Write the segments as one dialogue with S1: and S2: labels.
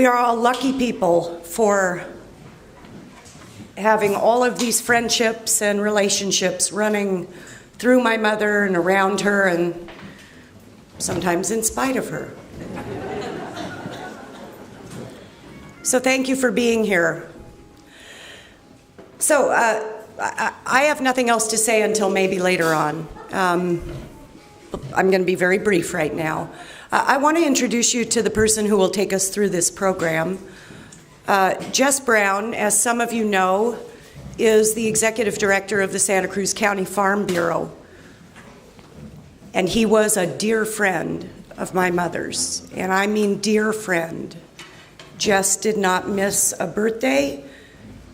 S1: We are all lucky people for having all of these friendships and relationships running through my mother and around her and sometimes in spite of her. So thank you for being here. So I have nothing else to say until maybe later on. I'm going to be very brief right now. I want to introduce you to the person who will take us through this program. Jess Brown, as some of you know, is the executive director of the Santa Cruz County Farm Bureau. And he was a dear friend of my mother's, and I mean dear friend. Jess did not miss a birthday.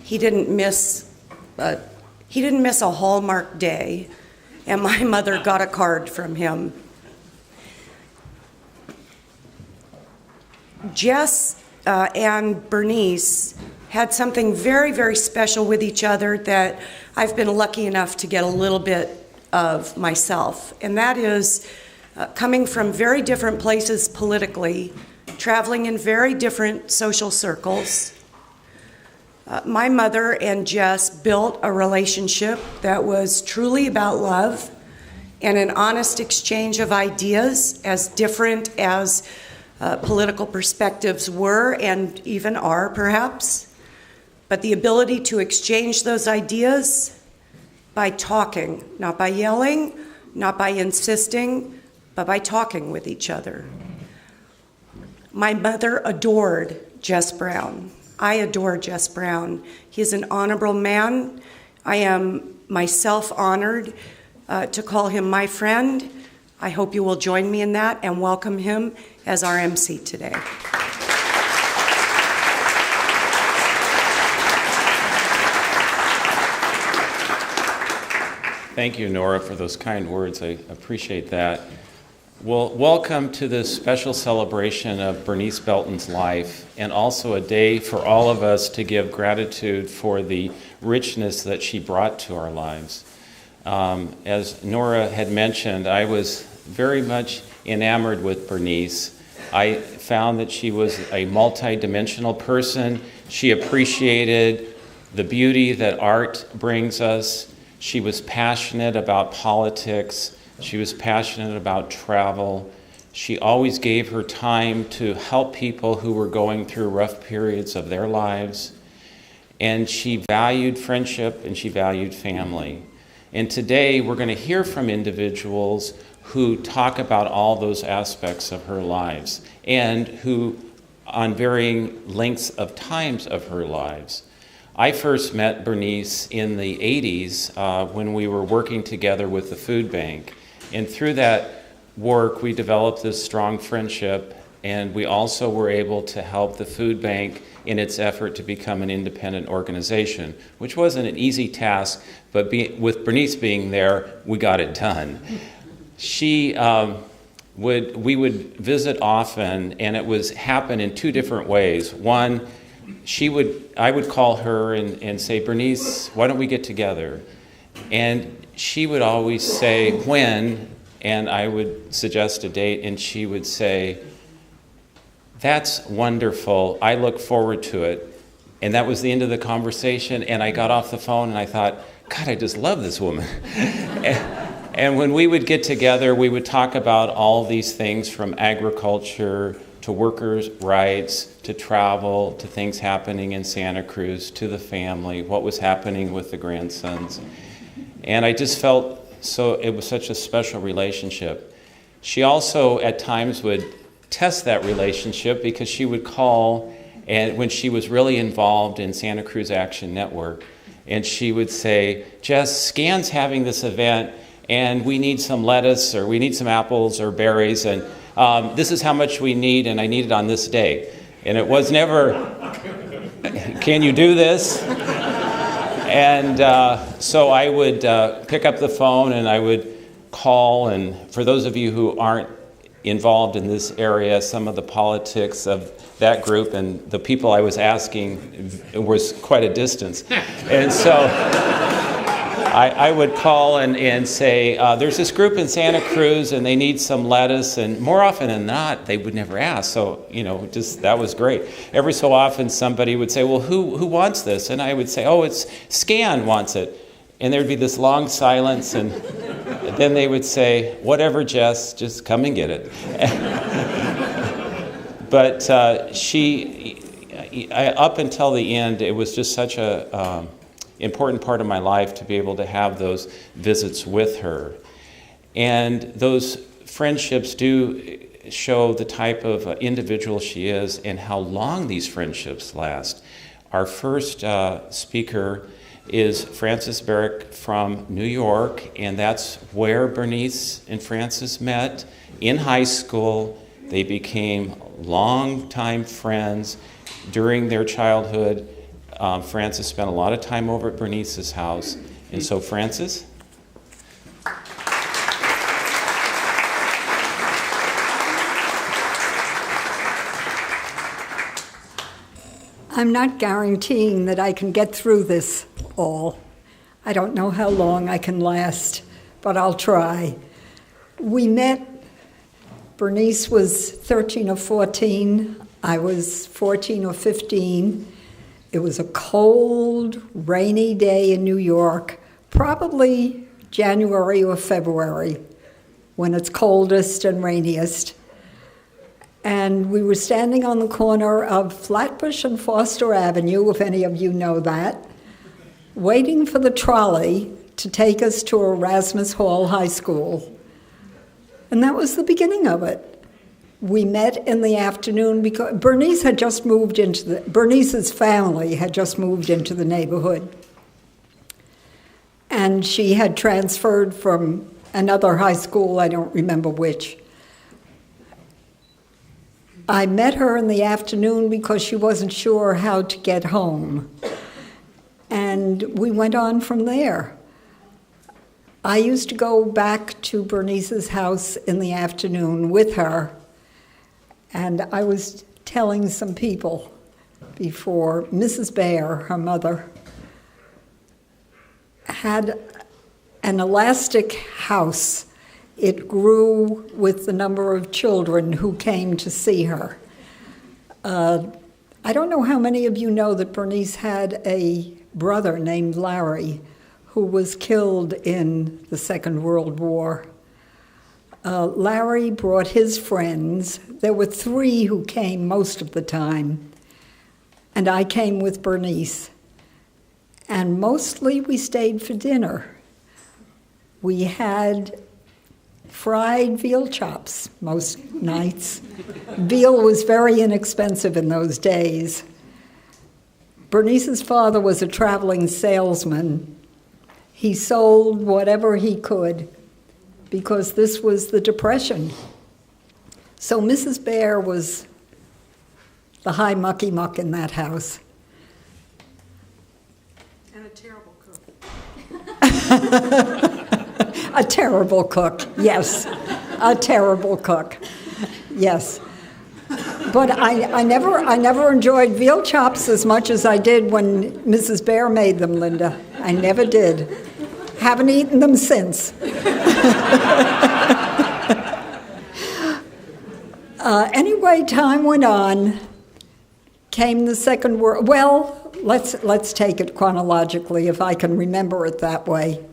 S1: He didn't miss a Hallmark day, and my mother got a card from him. Jess and Bernice had something very, very special with each other that I've been lucky enough to get a little bit of myself, and that is coming from very different places politically, traveling in very different social circles. My mother and Jess built a relationship that was truly about love and an honest exchange of ideas, as different as political perspectives were and even are, perhaps. But the ability to exchange those ideas by talking, not by yelling, not by insisting, but by talking with each other. My mother adored Jess Brown. I adore Jess Brown. He is an honorable man. I am myself honored to call him my friend. I hope you will join me in that and welcome him as our MC today.
S2: Thank you, Nora, for those kind words. I appreciate that. Well, welcome to this special celebration of Bernice Belton's life, and also a day for all of us to give gratitude for the richness that she brought to our lives. As Nora had mentioned, I was very much enamored with Bernice. I found that she was a multi-dimensional person. She appreciated the beauty that art brings us. She was passionate about politics. She was passionate about travel. She always gave her time to help people who were going through rough periods of their lives. And she valued friendship and she valued family. And today we're going to hear from individuals who talk about all those aspects of her lives and who, on varying lengths of times of her lives. I first met Bernice in the 80s when we were working together with the food bank. And through that work, we developed this strong friendship, and we also were able to help the food bank in its effort to become an independent organization, which wasn't an easy task, but with Bernice being there, we got it done. We would visit often, and it was happen in two different ways. One, I would call her and say, Bernice, why don't we get together? And she would always say, when? And I would suggest a date, and she would say, that's wonderful. I look forward to it. And that was the end of the conversation, and I got off the phone, and I thought, God, I just love this woman. And when we would get together, we would talk about all these things, from agriculture to workers' rights, to travel, to things happening in Santa Cruz, to the family, what was happening with the grandsons. And I just felt it was such a special relationship. She also at times would test that relationship, because she would call and when she was really involved in Santa Cruz Action Network, and she would say, Jess, Scan's having this event and we need some lettuce, or we need some apples or berries, and this is how much we need, and I need it on this day. And it was never, can you do this? And so I would pick up the phone and I would call, and for those of you who aren't involved in this area, some of the politics of that group and the people I was asking was quite a distance. And so I would call and say, there's this group in Santa Cruz and they need some lettuce, and more often than not, they would never ask. So, just that was great. Every so often somebody would say, well, who wants this? And I would say, oh, it's Scan wants it. And there'd be this long silence, and then they would say, whatever, Jess, just come and get it. But up until the end, it was just such a important part of my life to be able to have those visits with her. And those friendships do show the type of individual she is and how long these friendships last. Our first speaker is Frances BERRICK from New York, and that's where Bernice and Frances met in high school. They became longtime friends during their childhood. Frances spent a lot of time over at Bernice's house. And so, Frances?
S3: I'm not guaranteeing that I can get through this all. I don't know how long I can last, but I'll try. We met, Bernice was 13 or 14, I was 14 or 15. It was a cold, rainy day in New York, probably January or February, when it's coldest and rainiest. And we were standing on the corner of Flatbush and Foster Avenue, if any of you know that, waiting for the trolley to take us to Erasmus Hall High School. And that was the beginning of it. We met in the afternoon because Bernice's family had just moved into the neighborhood. And she had transferred from another high school, I don't remember which. I met her in the afternoon because she wasn't sure how to get home. And we went on from there. I used to go back to Bernice's house in the afternoon with her. And I was telling some people before, Mrs. Bear, her mother, had an elastic house. It grew with the number of children who came to see her. I don't know how many of you know that Bernice had a brother named Larry who was killed in the Second World War. Larry brought his friends. There were 3 who came most of the time, and I came with Bernice. And mostly we stayed for dinner. We had fried veal chops most nights. Veal was very inexpensive in those days. Bernice's father was a traveling salesman. He sold whatever he could because this was the Depression. So Mrs. Bear was the high mucky muck in that house.
S4: And a terrible cook.
S3: A terrible cook, yes. A terrible cook, yes. But I never enjoyed veal chops as much as I did when Mrs. Bear made them, Linda. I never did. Haven't eaten them since. Anyway, time went on. Came the Second World. Well, let's take it chronologically, if I can remember it that way.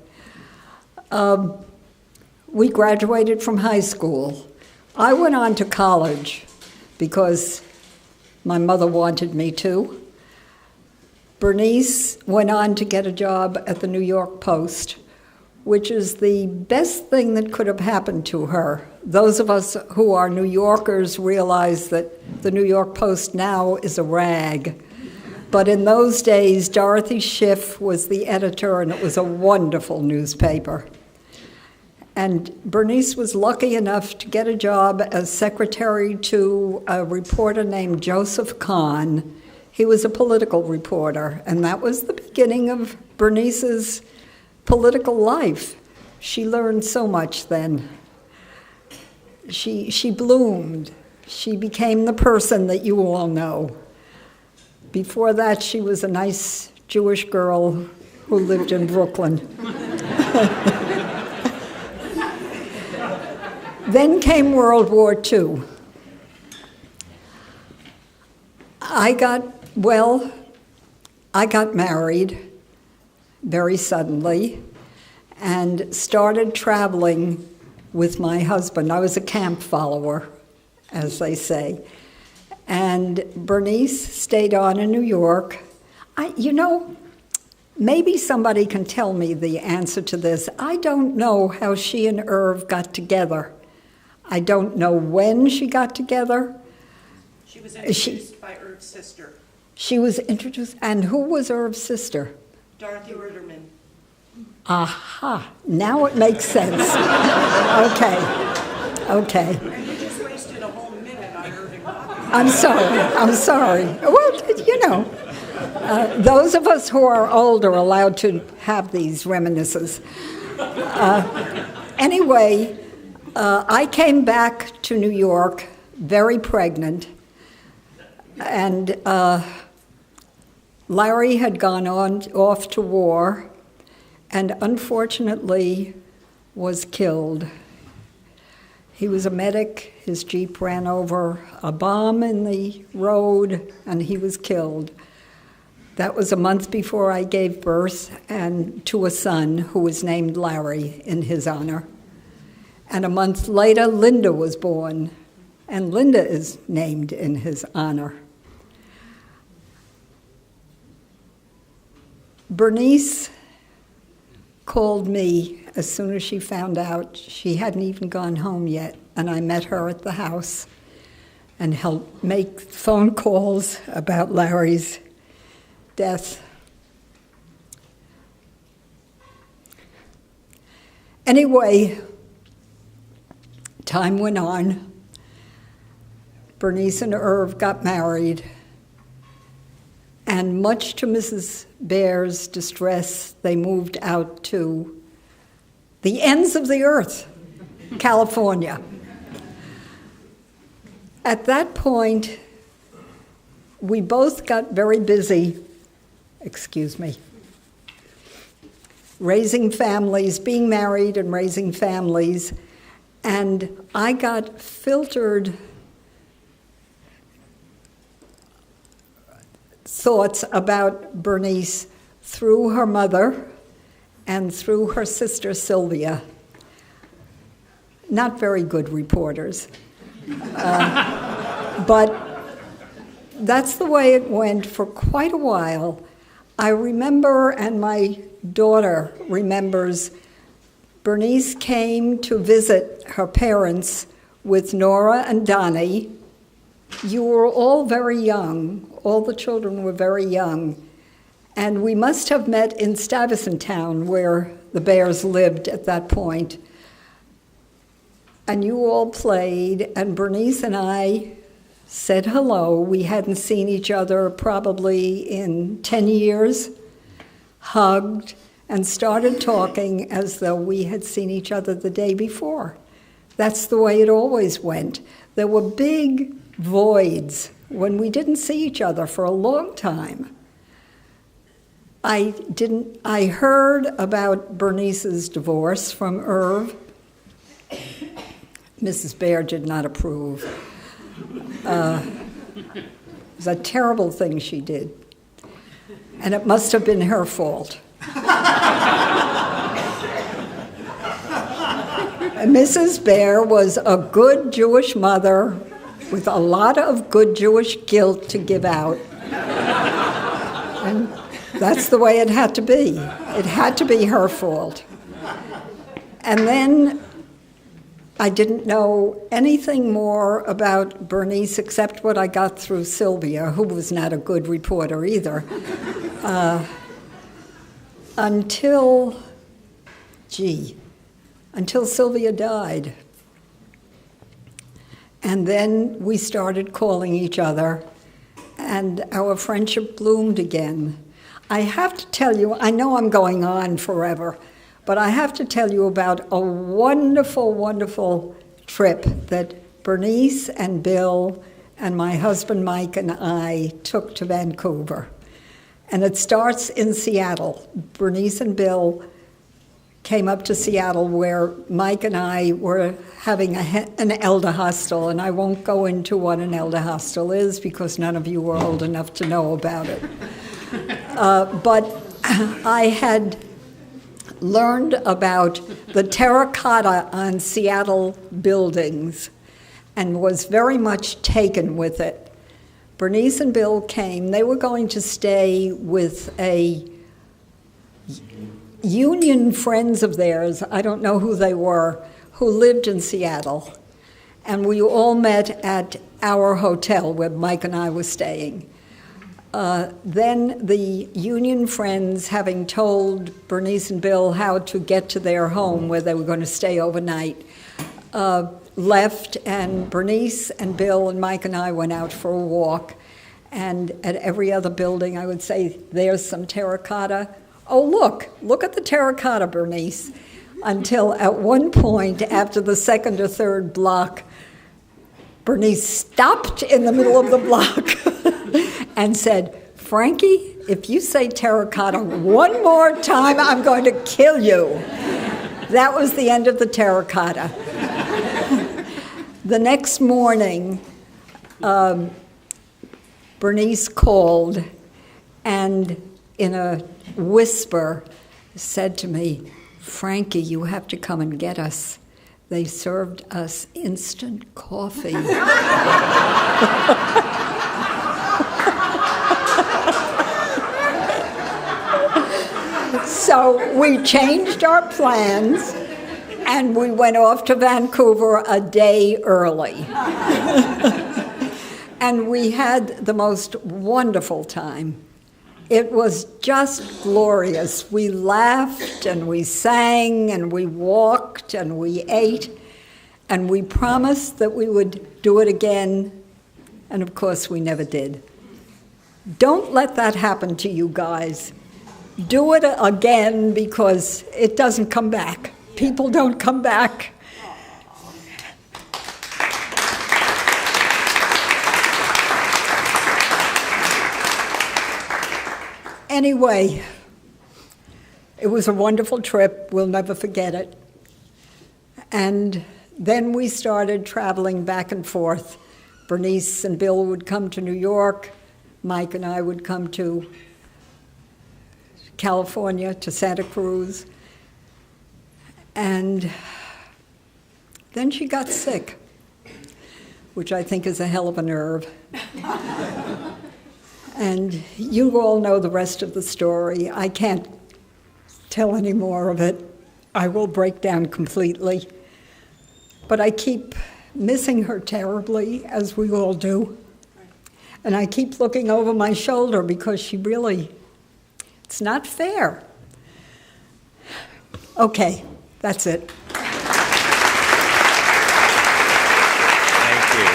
S3: We graduated from high school. I went on to college because my mother wanted me to. Bernice went on to get a job at the New York Post, which is the best thing that could have happened to her. Those of us who are New Yorkers realize that the New York Post now is a rag. But in those days, Dorothy Schiff was the editor, and it was a wonderful newspaper. And Bernice was lucky enough to get a job as secretary to a reporter named Joseph Kahn. He was a political reporter, and that was the beginning of Bernice's political life. She learned so much then. She bloomed. She became the person that you all know. Before that, she was a nice Jewish girl who lived in Brooklyn. Then came World War II. I got married very suddenly and started traveling with my husband. I was a camp follower, as they say. And Bernice stayed on in New York. Maybe somebody can tell me the answer to this. I don't know how she and Irv got together. I don't know when she got together.
S1: She was introduced by Irv's sister.
S3: She was introduced, and who was Irv's sister?
S1: Dorothy Ruderman.
S3: Aha, now it makes sense. Okay.
S1: And you just wasted a whole minute on Irving Hawkins.
S3: I'm sorry. Well, those of us who are old are allowed to have these reminiscences. Anyway, I came back to New York very pregnant, and Larry had gone off to war and unfortunately was killed. He was a medic. His Jeep ran over a bomb in the road, and he was killed. That was a month before I gave birth and to a son who was named Larry in his honor. And a month later, Linda was born, and Linda is named in his honor. Bernice called me as soon as she found out. She hadn't even gone home yet, and I met her at the house and helped make phone calls about Larry's death. Anyway, time went on. Bernice and Irv got married, and much to Mrs. Bear's distress, they moved out to the ends of the earth, California. At that point, we both got very busy, raising families, being married and raising families, and I got filtered thoughts about Bernice through her mother and through her sister Sylvia. Not very good reporters. But that's the way it went for quite a while. I remember, and my daughter remembers, Bernice came to visit her parents with Nora and Donnie. You were all very young. All the children were very young. And we must have met in Stuyvesant Town, where the Bears lived at that point. And you all played, and Bernice and I said hello. We hadn't seen each other probably in 10 years, hugged, and started talking as though we had seen each other the day before. That's the way it always went. There were big voids when we didn't see each other for a long time. I heard about Bernice's divorce from Irv. Mrs. Bear did not approve. It was a terrible thing she did, and it must have been her fault. Mrs. Bear was a good Jewish mother with a lot of good Jewish guilt to give out. And that's the way it had to be. It had to be her fault. And then I didn't know anything more about Bernice except what I got through Sylvia, who was not a good reporter either, until Sylvia died. And then we started calling each other, and our friendship bloomed again. I have to tell you, I know I'm going on forever, but I have to tell you about a wonderful, wonderful trip that Bernice and Bill and my husband Mike and I took to Vancouver. And it starts in Seattle. Bernice and Bill came up to Seattle where Mike and I were having an elder hostel, and I won't go into what an elder hostel is because none of you were old enough to know about it. But I had learned about the terracotta on Seattle buildings and was very much taken with it. Bernice and Bill came. They were going to stay with a union friends of theirs, I don't know who they were, who lived in Seattle. And we all met at our hotel where Mike and I were staying. Then the union friends, having told Bernice and Bill how to get to their home where they were going to stay overnight, left, and Bernice and Bill and Mike and I went out for a walk. And at every other building, I would say, there's some terracotta. Oh, look at the terracotta, Bernice. Until at one point, after the second or third block, Bernice stopped in the middle of the block and said, Frankie, if you say terracotta one more time, I'm going to kill you. That was the end of the terracotta. The next morning, Bernice called and in a whisper said to me, Frankie, you have to come and get us. They served us instant coffee. So we changed our plans and we went off to Vancouver a day early. And we had the most wonderful time. It was just glorious. We laughed and we sang and we walked and we ate, and we promised that we would do it again, and of course we never did. Don't let that happen to you guys. Do it again because it doesn't come back. People don't come back. Anyway, it was a wonderful trip. We'll never forget it. And then we started traveling back and forth. Bernice and Bill would come to New York. Mike and I would come to California, to Santa Cruz. And then she got sick, which I think is a hell of a nerve. And you all know the rest of the story. I can't tell any more of it. I will break down completely. But I keep missing her terribly, as we all do. And I keep looking over my shoulder because she really, it's not fair. Okay, that's it.
S2: Thank you.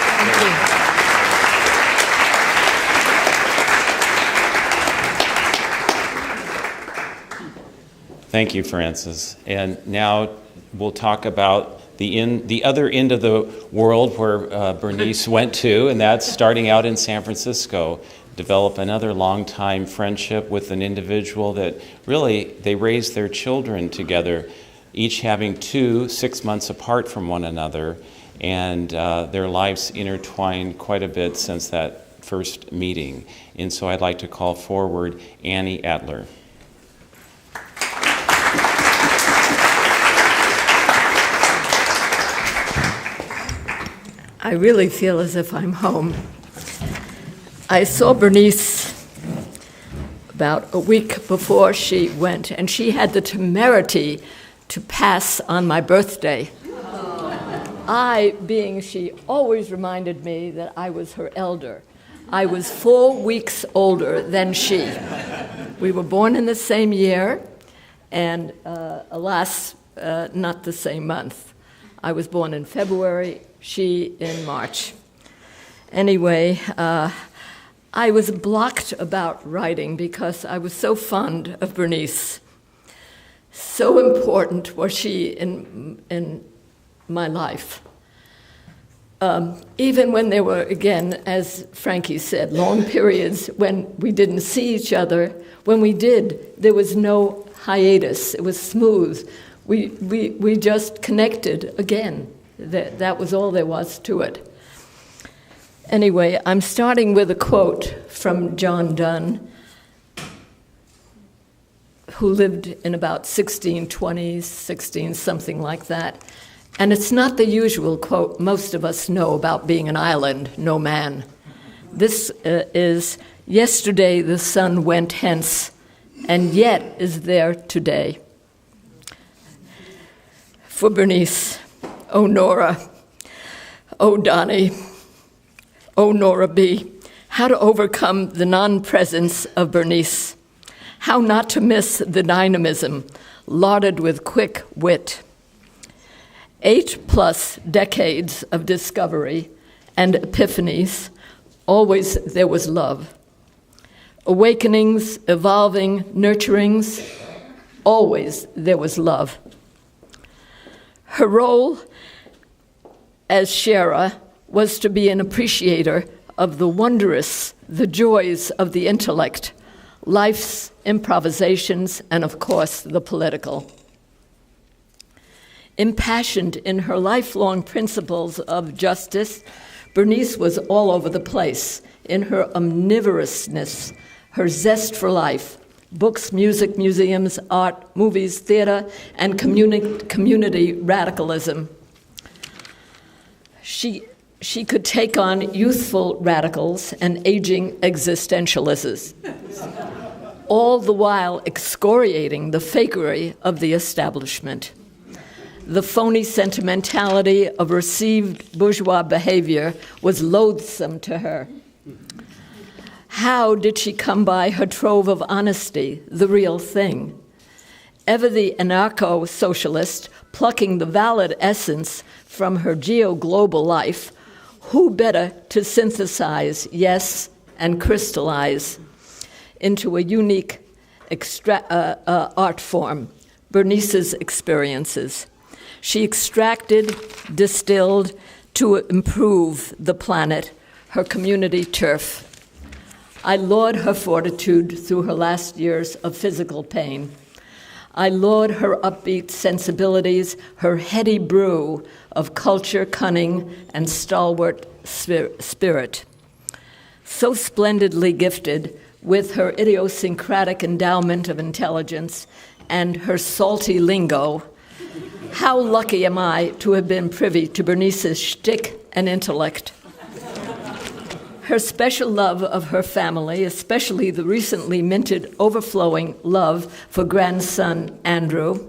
S2: Thank you, Frances. And now we'll talk about the other end of the world where Bernice went to, and that's starting out in San Francisco. Develop another long-time friendship with an individual that really, they raised their children together, each having 6 months apart from one another, and their lives intertwined quite a bit since that first meeting. And so I'd like to call forward Annie Adler.
S4: I really feel as if I'm home. I saw Bernice about a week before she went, and she had the temerity to pass on my birthday. She always reminded me that I was her elder. I was 4 weeks older than she. We were born in the same year, and alas, not the same month. I was born in February, she in March. Anyway, I was blocked about writing because I was so fond of Bernice. So important was she in my life. Even when there were, again, as Frankie said, long periods when we didn't see each other, when we did, there was no hiatus. It was smooth. We just connected again. That was all there was to it. Anyway, I'm starting with a quote from John Donne, who lived in about 1620s, something like that. And it's not the usual quote most of us know about being an island, no man. This is, "Yesterday the sun went hence, and yet is there today." For Bernice, oh Nora, oh Donnie, oh Nora B., how to overcome the non-presence of Bernice, how not to miss the dynamism, lauded with quick wit. 8+ decades of discovery and epiphanies, always there was love. Awakenings, evolving, nurturings, always there was love. Her role as Shara was to be an appreciator of the wondrous, the joys of the intellect, life's improvisations, and of course, the political. Impassioned in her lifelong principles of justice, Bernice was all over the place in her omnivorousness, her zest for life, books, music, museums, art, movies, theater, and community radicalism. She could take on youthful radicals and aging existentialists, all the while excoriating the fakery of the establishment. The phony sentimentality of received bourgeois behavior was loathsome to her. How did she come by her trove of honesty, the real thing? Ever the anarcho-socialist, plucking the valid essence from her geo-global life, who better to synthesize, yes, and crystallize into a unique art form, Bernice's experiences. She extracted, distilled to improve the planet, her community turf. I laud her fortitude through her last years of physical pain. I laud her upbeat sensibilities, her heady brew of culture, cunning, and stalwart spirit. So splendidly gifted with her idiosyncratic endowment of intelligence and her salty lingo, how lucky am I to have been privy to Bernice's shtick and intellect. Her special love of her family, especially the recently minted overflowing love for grandson Andrew,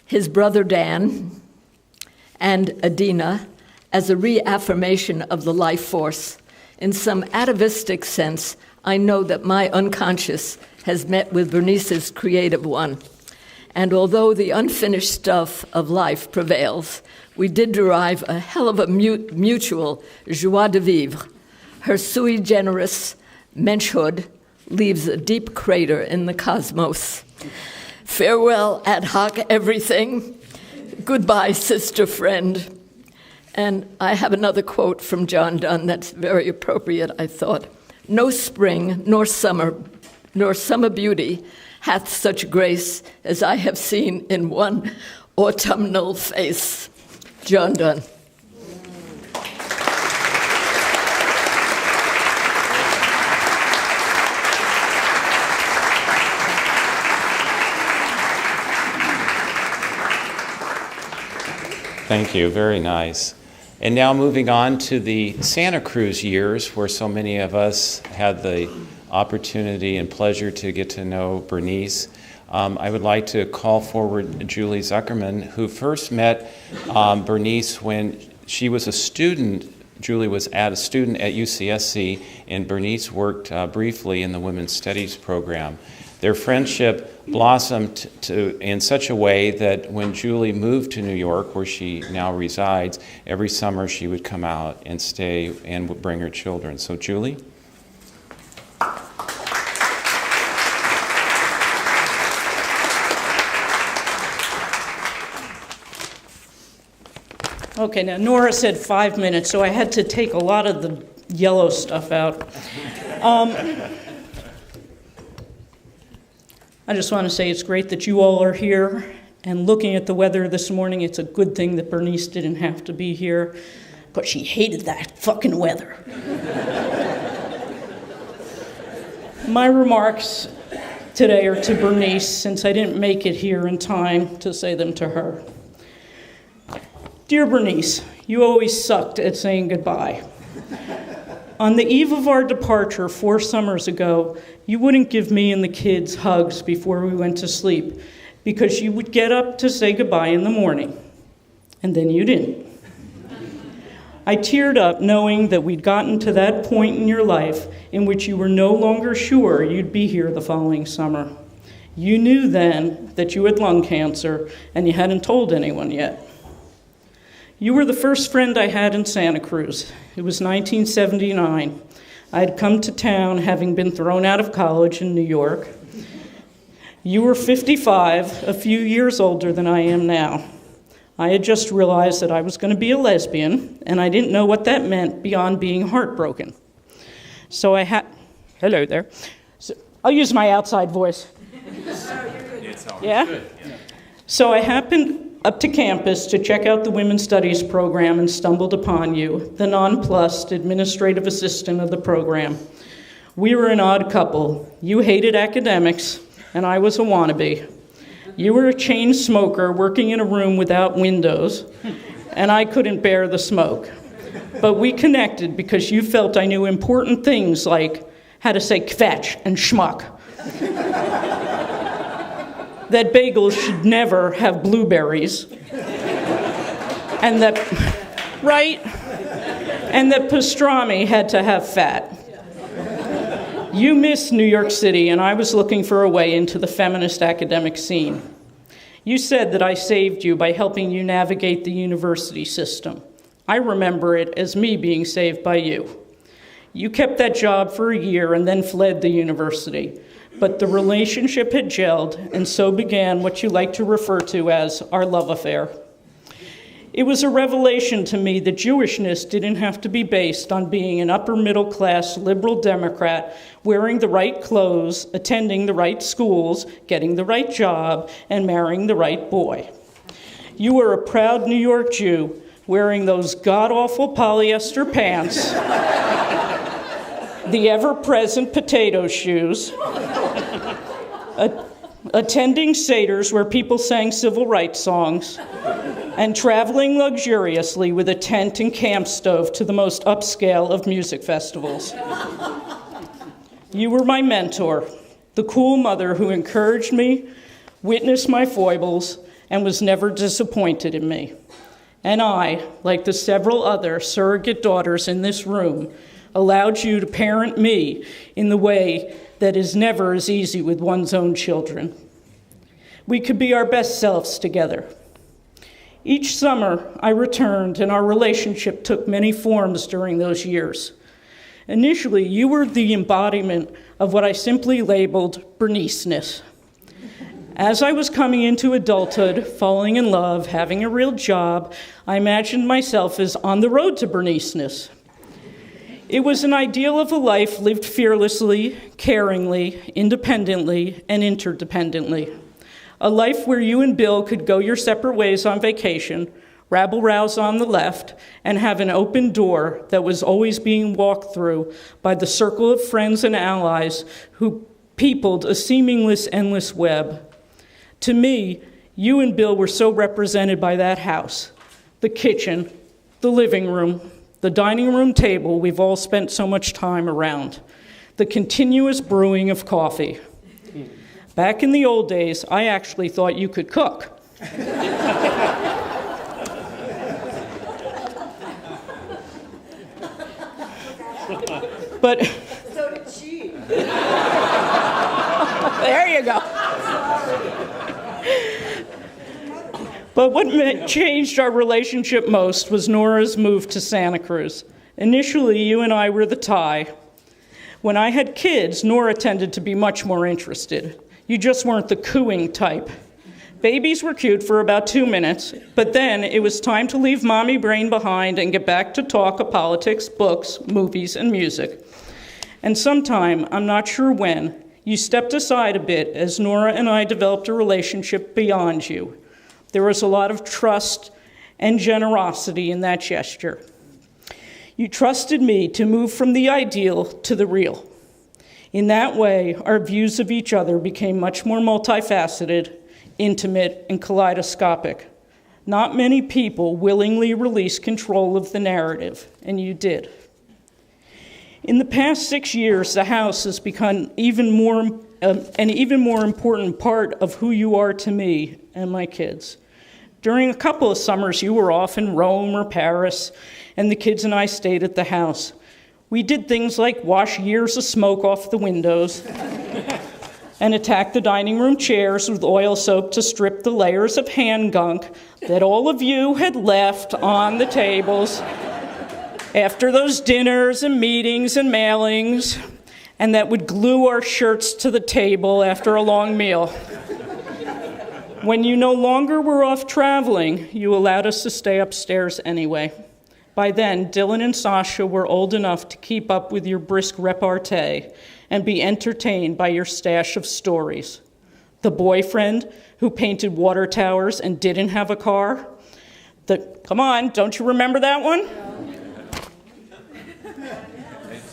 S4: his brother Dan, and Adina, as a reaffirmation of the life force. In some atavistic sense, I know that my unconscious has met with Bernice's creative one. And although the unfinished stuff of life prevails, we did derive a hell of a mutual joie de vivre. Her sui generis menschhood leaves a deep crater in the cosmos. Farewell, ad hoc everything. Goodbye, sister friend. And I have another quote from John Donne that's very appropriate, I thought. No spring nor summer beauty hath such grace as I have seen in one autumnal face. John Donne.
S2: Thank you, very nice. And now moving on to the Santa Cruz years, where so many of us had the opportunity and pleasure to get to know Bernice. I would like to call forward Julie Zuckerman, who first met Bernice when she was a student. Julie was a student at UCSC, and Bernice worked briefly in the Women's Studies program. Their friendship blossomed in such a way that when Julie moved to New York, where she now resides, every summer she would come out and stay and would bring her children. So Julie?
S5: Okay, now Nora said 5 minutes, so I had to take a lot of the yellow stuff out. I just want to say it's great that you all are here, And looking at the weather this morning, it's a good thing that Bernice didn't have to be here, but she hated that fucking weather. My remarks today are to Bernice, since I didn't make it here in time to say them to her. Dear Bernice, you always sucked at saying goodbye. On the eve of our departure 4 summers ago, you wouldn't give me and the kids hugs before we went to sleep because you would get up to say goodbye in the morning, and then you didn't. I teared up knowing that we'd gotten to that point in your life in which you were no longer sure you'd be here the following summer. You knew then that you had lung cancer, and you hadn't told anyone yet. You were the first friend I had in Santa Cruz. It was 1979. I had come to town having been thrown out of college in New York. You were 55, a few years older than I am now. I had just realized that I was going to be a lesbian, and I didn't know what that meant beyond being heartbroken. So hello there. So, I'll use my outside voice. Yeah? So I happened up to campus to check out the Women's Studies program and stumbled upon you, the nonplussed administrative assistant of the program. We were an odd couple. You hated academics, and I was a wannabe. You were a chain smoker working in a room without windows, and I couldn't bear the smoke. But we connected because you felt I knew important things like how to say kvetch and schmuck. That bagels should never have blueberries. And that, right? And that pastrami had to have fat. You missed New York City, and I was looking for a way into the feminist academic scene. You said that I saved you by helping you navigate the university system. I remember it as me being saved by you. You kept that job for a year and then fled the university. But the relationship had gelled, and so began what you like to refer to as our love affair. It was a revelation to me that Jewishness didn't have to be based on being an upper-middle-class liberal Democrat, wearing the right clothes, attending the right schools, getting the right job, and marrying the right boy. You were a proud New York Jew, wearing those god-awful polyester pants, the ever-present potato shoes, attending seders where people sang civil rights songs, and traveling luxuriously with a tent and camp stove to the most upscale of music festivals. You were my mentor, the cool mother who encouraged me, witnessed my foibles, and was never disappointed in me. And I, like the several other surrogate daughters in this room, allowed you to parent me in the way that is never as easy with one's own children. We could be our best selves together. Each summer, I returned, and our relationship took many forms during those years. Initially, you were the embodiment of what I simply labeled Bernice-ness. As I was coming into adulthood, falling in love, having a real job, I imagined myself as on the road to Bernice-ness. It was an ideal of a life lived fearlessly, caringly, independently, and interdependently. A life where you and Bill could go your separate ways on vacation, rabble-rouse on the left, and have an open door that was always being walked through by the circle of friends and allies who peopled a seemingly endless web. To me, you and Bill were so represented by that house, the kitchen, the living room, the dining room table we've all spent so much time around, the continuous brewing of coffee. Back in the old days, I actually thought you could cook. But
S1: So did she.
S5: there you go. But what changed our relationship most was Nora's move to Santa Cruz. Initially, you and I were the tie. When I had kids, Nora tended to be much more interested. You just weren't the cooing type. Babies were cute for about 2 minutes, but then it was time to leave mommy brain behind and get back to talk of politics, books, movies, and music. And sometime, I'm not sure when, you stepped aside a bit as Nora and I developed a relationship beyond you. There was a lot of trust and generosity in that gesture. You trusted me to move from the ideal to the real. In that way, our views of each other became much more multifaceted, intimate, and kaleidoscopic. Not many people willingly release control of the narrative, and you did. In the past 6 years, the house has become an even more important part of who you are to me and my kids. During a couple of summers, you were off in Rome or Paris, and the kids and I stayed at the house. We did things like wash years of smoke off the windows and attack the dining room chairs with oil soap to strip the layers of hand gunk that all of you had left on the tables after those dinners and meetings and mailings, and that would glue our shirts to the table after a long meal. When you no longer were off traveling, you allowed us to stay upstairs anyway. By then, Dylan and Sasha were old enough to keep up with your brisk repartee and be entertained by your stash of stories. The boyfriend who painted water towers and didn't have a car. Come on, don't you remember that one?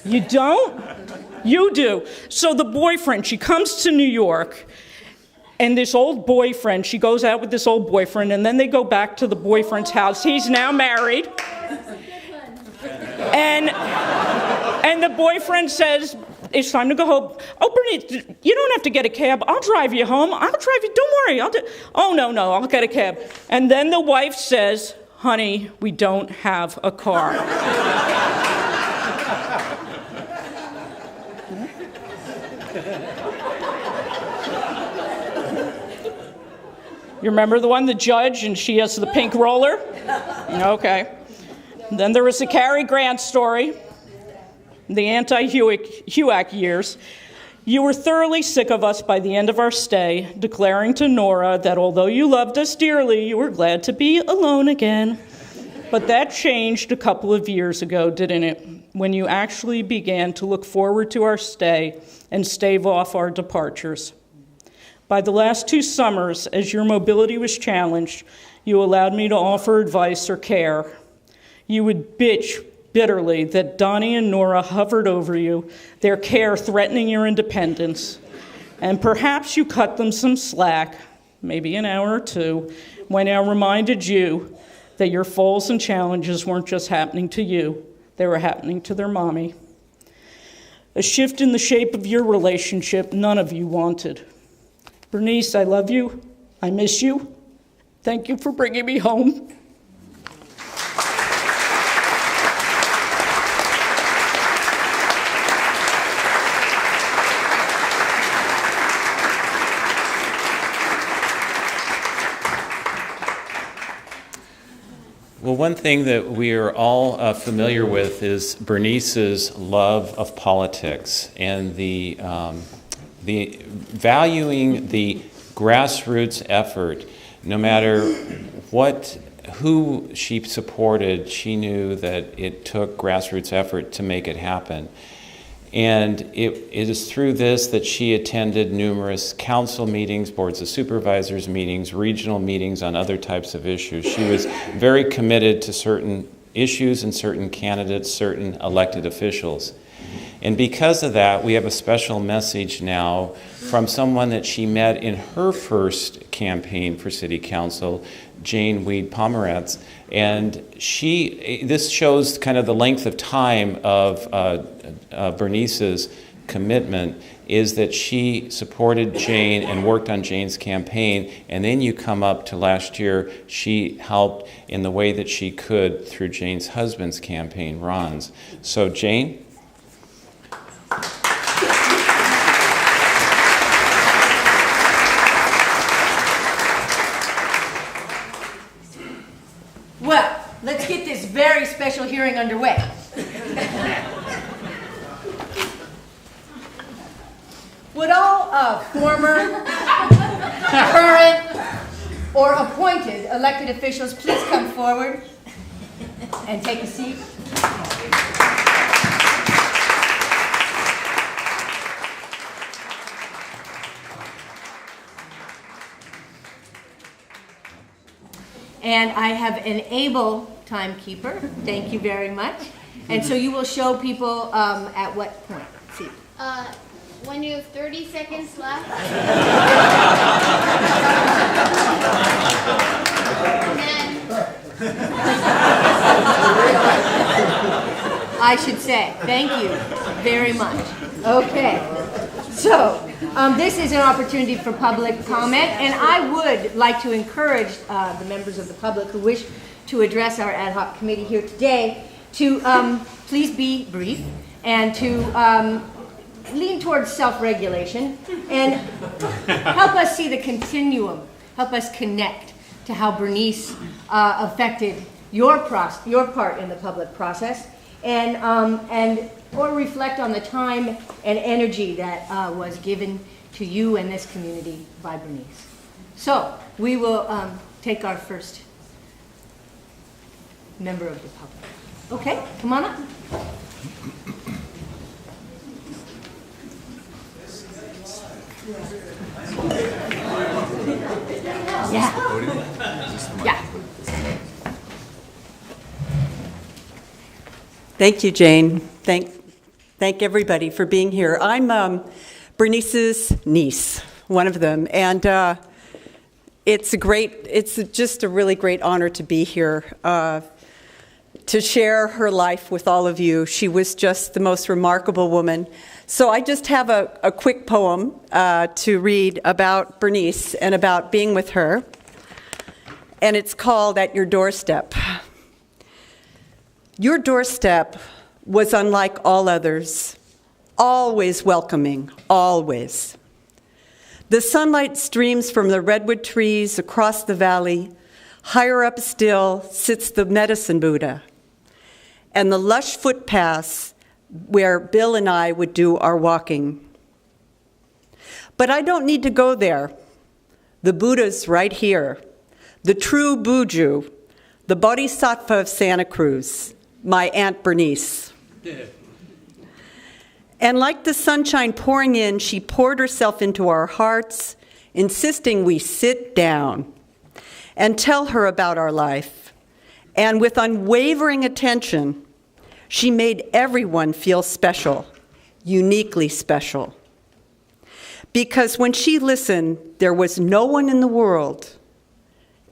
S5: You don't? You do. So the boyfriend, she comes to New York, and this old boyfriend, she goes out with this old boyfriend, and then they go back to the boyfriend's house. He's now married. And the boyfriend says, it's time to go home. Oh, Bernice, you don't have to get a cab. I'll drive you home. I'll drive you. Don't worry. Oh, no, I'll get a cab. And then the wife says, honey, we don't have a car. You remember the one, the judge, and she has the pink roller? Okay. Then there was the Cary Grant story, the anti-HUAC years. You were thoroughly sick of us by the end of our stay, declaring to NORA that although you loved us dearly, you were glad to be alone again. But that changed a couple of years ago, didn't it? When you actually began to look forward to our stay and stave off our departures. By the last 2 summers, as your mobility was challenged, you allowed me to offer advice or care. You would bitch bitterly that Donnie and Nora hovered over you, their care threatening your independence. And perhaps you cut them some slack, maybe an hour or 2, when I reminded you that your falls and challenges weren't just happening to you, they were happening to their mommy. A shift in the shape of your relationship none of you wanted. Bernice, I love you. I miss you. Thank you for bringing me home.
S2: Well, one thing that we are all familiar with is Bernice's love of politics and the valuing the grassroots effort. No matter who she supported, she knew that it took grassroots effort to make it happen. And it is through this that she attended numerous council meetings, boards of supervisors meetings, regional meetings on other types of issues. She was very committed to certain issues and certain candidates, certain elected officials. And because of that, we have a special message now from someone that she met in her first campaign for city council, Jane Weed Pomeratz. And this shows kind of the length of time of Bernice's commitment, is that she supported Jane and worked on Jane's campaign, and then you come up to last year, she helped in the way that she could through Jane's husband's campaign, Ron's. So Jane?
S6: Well, let's get this very special hearing underway. Would all former, current, or appointed elected officials please come forward and take a seat? And I have an able timekeeper. Thank you very much. And so you will show people at what point? See.
S7: When you have 30 seconds left. And then
S6: I should say, thank you very much. Okay. So, this is an opportunity for public comment, and I would like to encourage the members of the public who wish to address our ad hoc committee here today to please be brief and to lean towards self-regulation and help us see the continuum, help us connect to how Bernice affected your part in the public process, and or reflect on the time and energy that was given to you and this community by Bernice. So we will take our first member of the public. Okay, come on up. Yeah. Yeah.
S8: Thank you, Jane. Thank everybody for being here. I'm Bernice's niece, one of them, and it's just a really great honor to be here to share her life with all of you. She was just the most remarkable woman. So I just have a quick poem to read about Bernice and about being with her, and it's called At Your Doorstep. Your doorstep was unlike all others, always welcoming, always. The sunlight streams from the redwood trees across the valley. Higher up still sits the medicine Buddha, and the lush footpaths where Bill and I would do our walking. But I don't need to go there. The Buddha's right here, the true Buju, the Bodhisattva of Santa Cruz, my Aunt Bernice. And like the sunshine pouring in, she poured herself into our hearts, insisting we sit down and tell her about our life. And with unwavering attention, she made everyone feel special, uniquely special. Because when she listened, there was no one in the world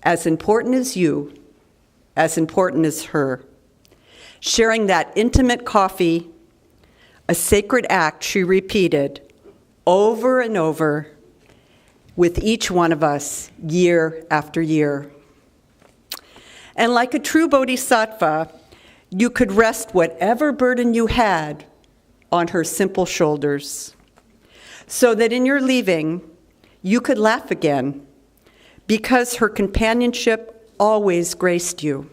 S8: as important as you, as important as her. Sharing that intimate coffee, a sacred act she repeated over and over with each one of us year after year. And like a true bodhisattva, you could rest whatever burden you had on her simple shoulders, so that in your leaving, you could laugh again, because her companionship always graced you,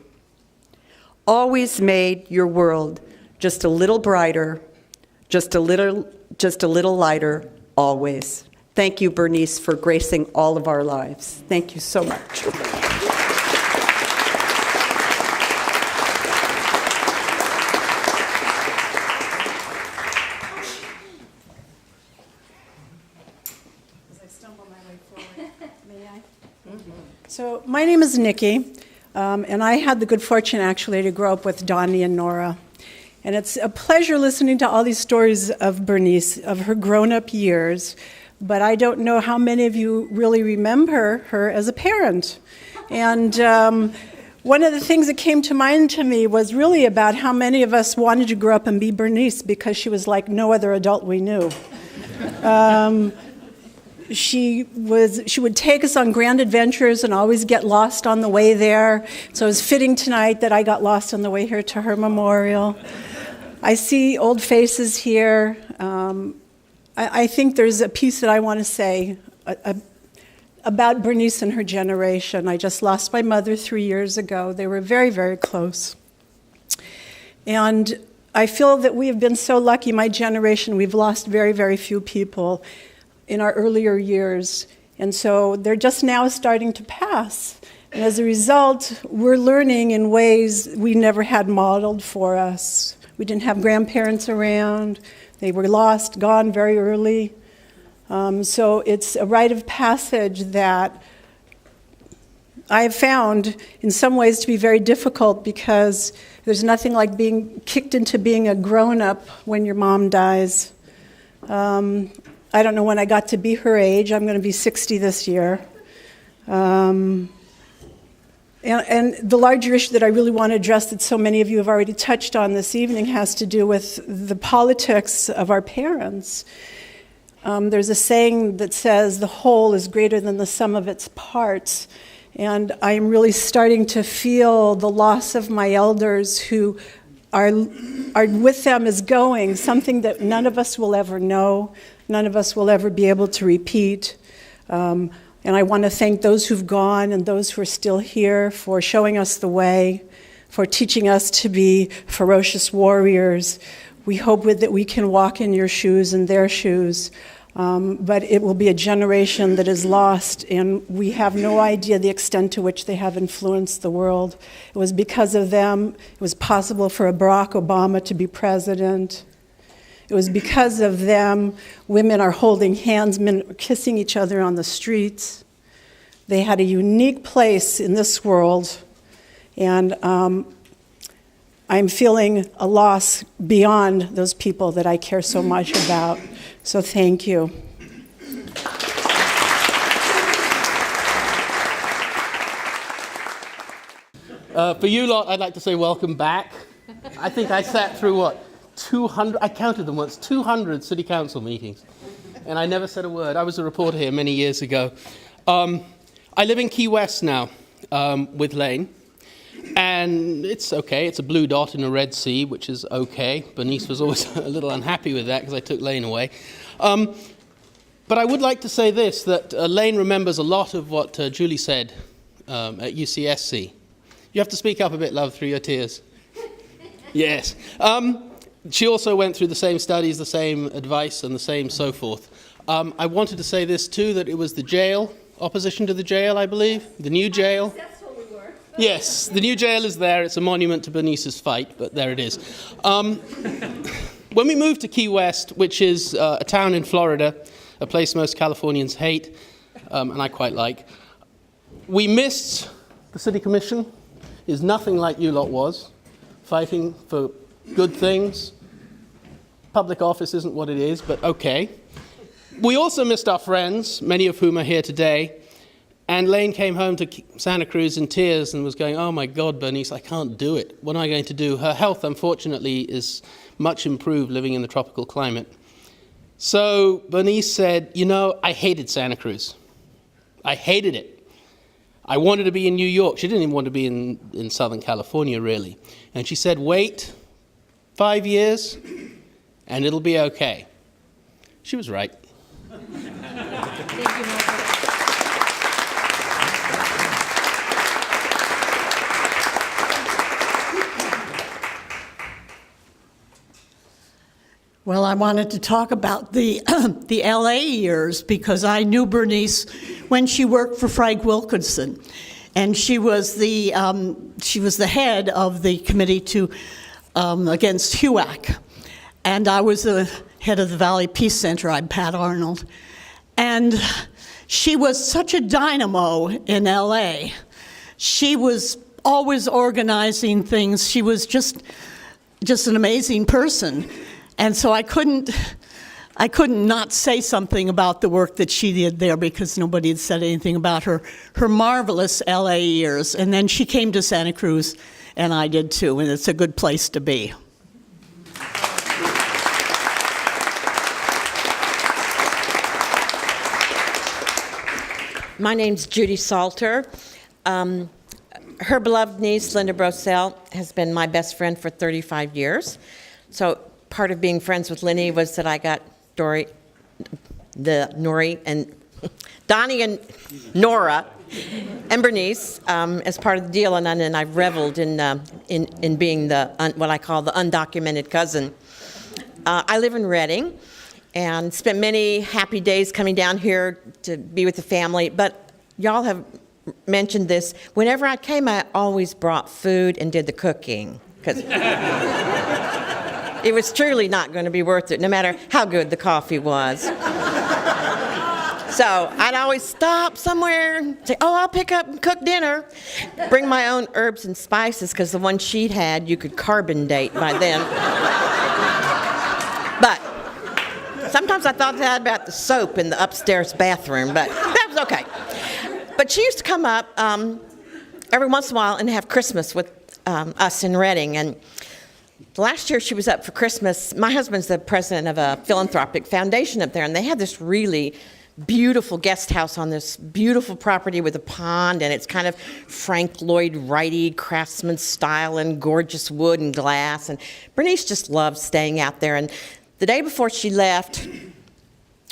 S8: always made your world just a little brighter, just a little lighter, always. Thank you, Bernice, for gracing all of our lives. Thank you so much.
S9: So my name is Nikki, and I had the good fortune actually to grow up with Donnie and Nora. And it's a pleasure listening to all these stories of Bernice, of her grown-up years, but I don't know how many of you really remember her as a parent. And one of the things that came to mind to me was really about how many of us wanted to grow up and be Bernice because she was like no other adult we knew. She would take us on grand adventures and always get lost on the way there. So it was fitting tonight that I got lost on the way here to her memorial. I see old faces here. I think there's a piece that I want to say about Bernice and her generation. I just lost my mother 3 years ago. They were very, very close. And I feel that we have been so lucky, my generation, we've lost very, very few people in our earlier years. And so they're just now starting to pass. And as a result, we're learning in ways we never had modeled for us. We didn't have grandparents around. They were lost, gone very early. So it's a rite of passage that I have found in some ways to be very difficult because there's nothing like being kicked into being a grown-up when your mom dies. I don't know when I got to be her age. I'm going to be 60 this year. And the larger issue that I really want to address that so many of you have already touched on this evening has to do with the politics of our parents. There's a saying that says the whole is greater than the sum of its parts. And I am really starting to feel the loss of my elders who are with them is going, something that none of us will ever know, none of us will ever be able to repeat. And I want to thank those who've gone and those who are still here for showing us the way, for teaching us to be ferocious warriors. We hope that we can walk in your shoes and their shoes. But it will be a generation that is lost, and we have no idea the extent to which they have influenced the world. It was because of them it was possible for Barack Obama to be president. It was because of them women are holding hands, men are kissing each other on the streets. They had a unique place in this world, and I'm feeling a loss beyond those people that I care so much about. So thank you.
S10: For you lot, I'd like to say welcome back. I think I sat through, 200, I counted them once, 200 city council meetings. And I never said a word. I was a reporter here many years ago. I live in Key West now with Lane. And it's okay. It's a blue dot in a red sea, which is okay. Bernice was always a little unhappy with that because I took Lane away. But I would like to say this, that Lane remembers a lot of what Julie said at UCSC. You have to speak up a bit, love, through your tears. Yes. She also went through the same studies, the same advice, and the same so forth. I wanted to say this, too, that it was the jail, opposition to the jail, I believe, the new jail. Yes, the new jail is there. It's a monument to Bernice's fight, but there it is. When we moved to Key West, which is a town in Florida, a place most Californians hate, and I quite like, we missed the city commission. Is nothing like you lot was, fighting for good things. Public office isn't what it is, but okay. We also missed our friends, many of whom are here today. And Lane came home to Santa Cruz in tears and was going, oh my God, Bernice, I can't do it. What am I going to do? Her health, unfortunately, is much improved living in the tropical climate. So Bernice said, I hated Santa Cruz. I hated it. I wanted to be in New York. She didn't even want to be in Southern California, really. And she said, wait 5 years, and it'll be okay. She was right.
S6: Thank you, Michael.
S11: Well, I wanted to talk about the the LA years because I knew Bernice when she worked for Frank Wilkinson, and she was the head of the committee to against HUAC, and I was the head of the Valley Peace Center. I'm Pat Arnold, and she was such a dynamo in LA. She was always organizing things. She was just an amazing person. And so I couldn't not say something about the work that she did there because nobody had said anything about her marvelous LA years. And then she came to Santa Cruz, and I did too, and it's a good place to be.
S12: My name's Judy Salter. Her beloved niece, Linda Brosell, has been my best friend for 35 years. So part of being friends with Linny was that I got Nori and Donnie and Nora and Bernice as part of the deal, and I've reveled in being what I call the undocumented cousin. I live in Redding and spent many happy days coming down here to be with the family, but y'all have mentioned this. Whenever I came, I always brought food and did the cooking, because it was truly not going to be worth it, no matter how good the coffee was. So I'd always stop somewhere and say, oh, I'll pick up and cook dinner. Bring my own herbs and spices, because the one she'd had, you could carbon date by then. But sometimes I thought that about the soap in the upstairs bathroom, but that was okay. But she used to come up every once in a while and have Christmas with us in Reading. And last year she was up for Christmas. My husband's the president of a philanthropic foundation up there, and they had this really beautiful guest house on this beautiful property with a pond, and it's kind of Frank Lloyd Wright-y craftsman style and gorgeous wood and glass. And Bernice just loved staying out there. And the day before she left, we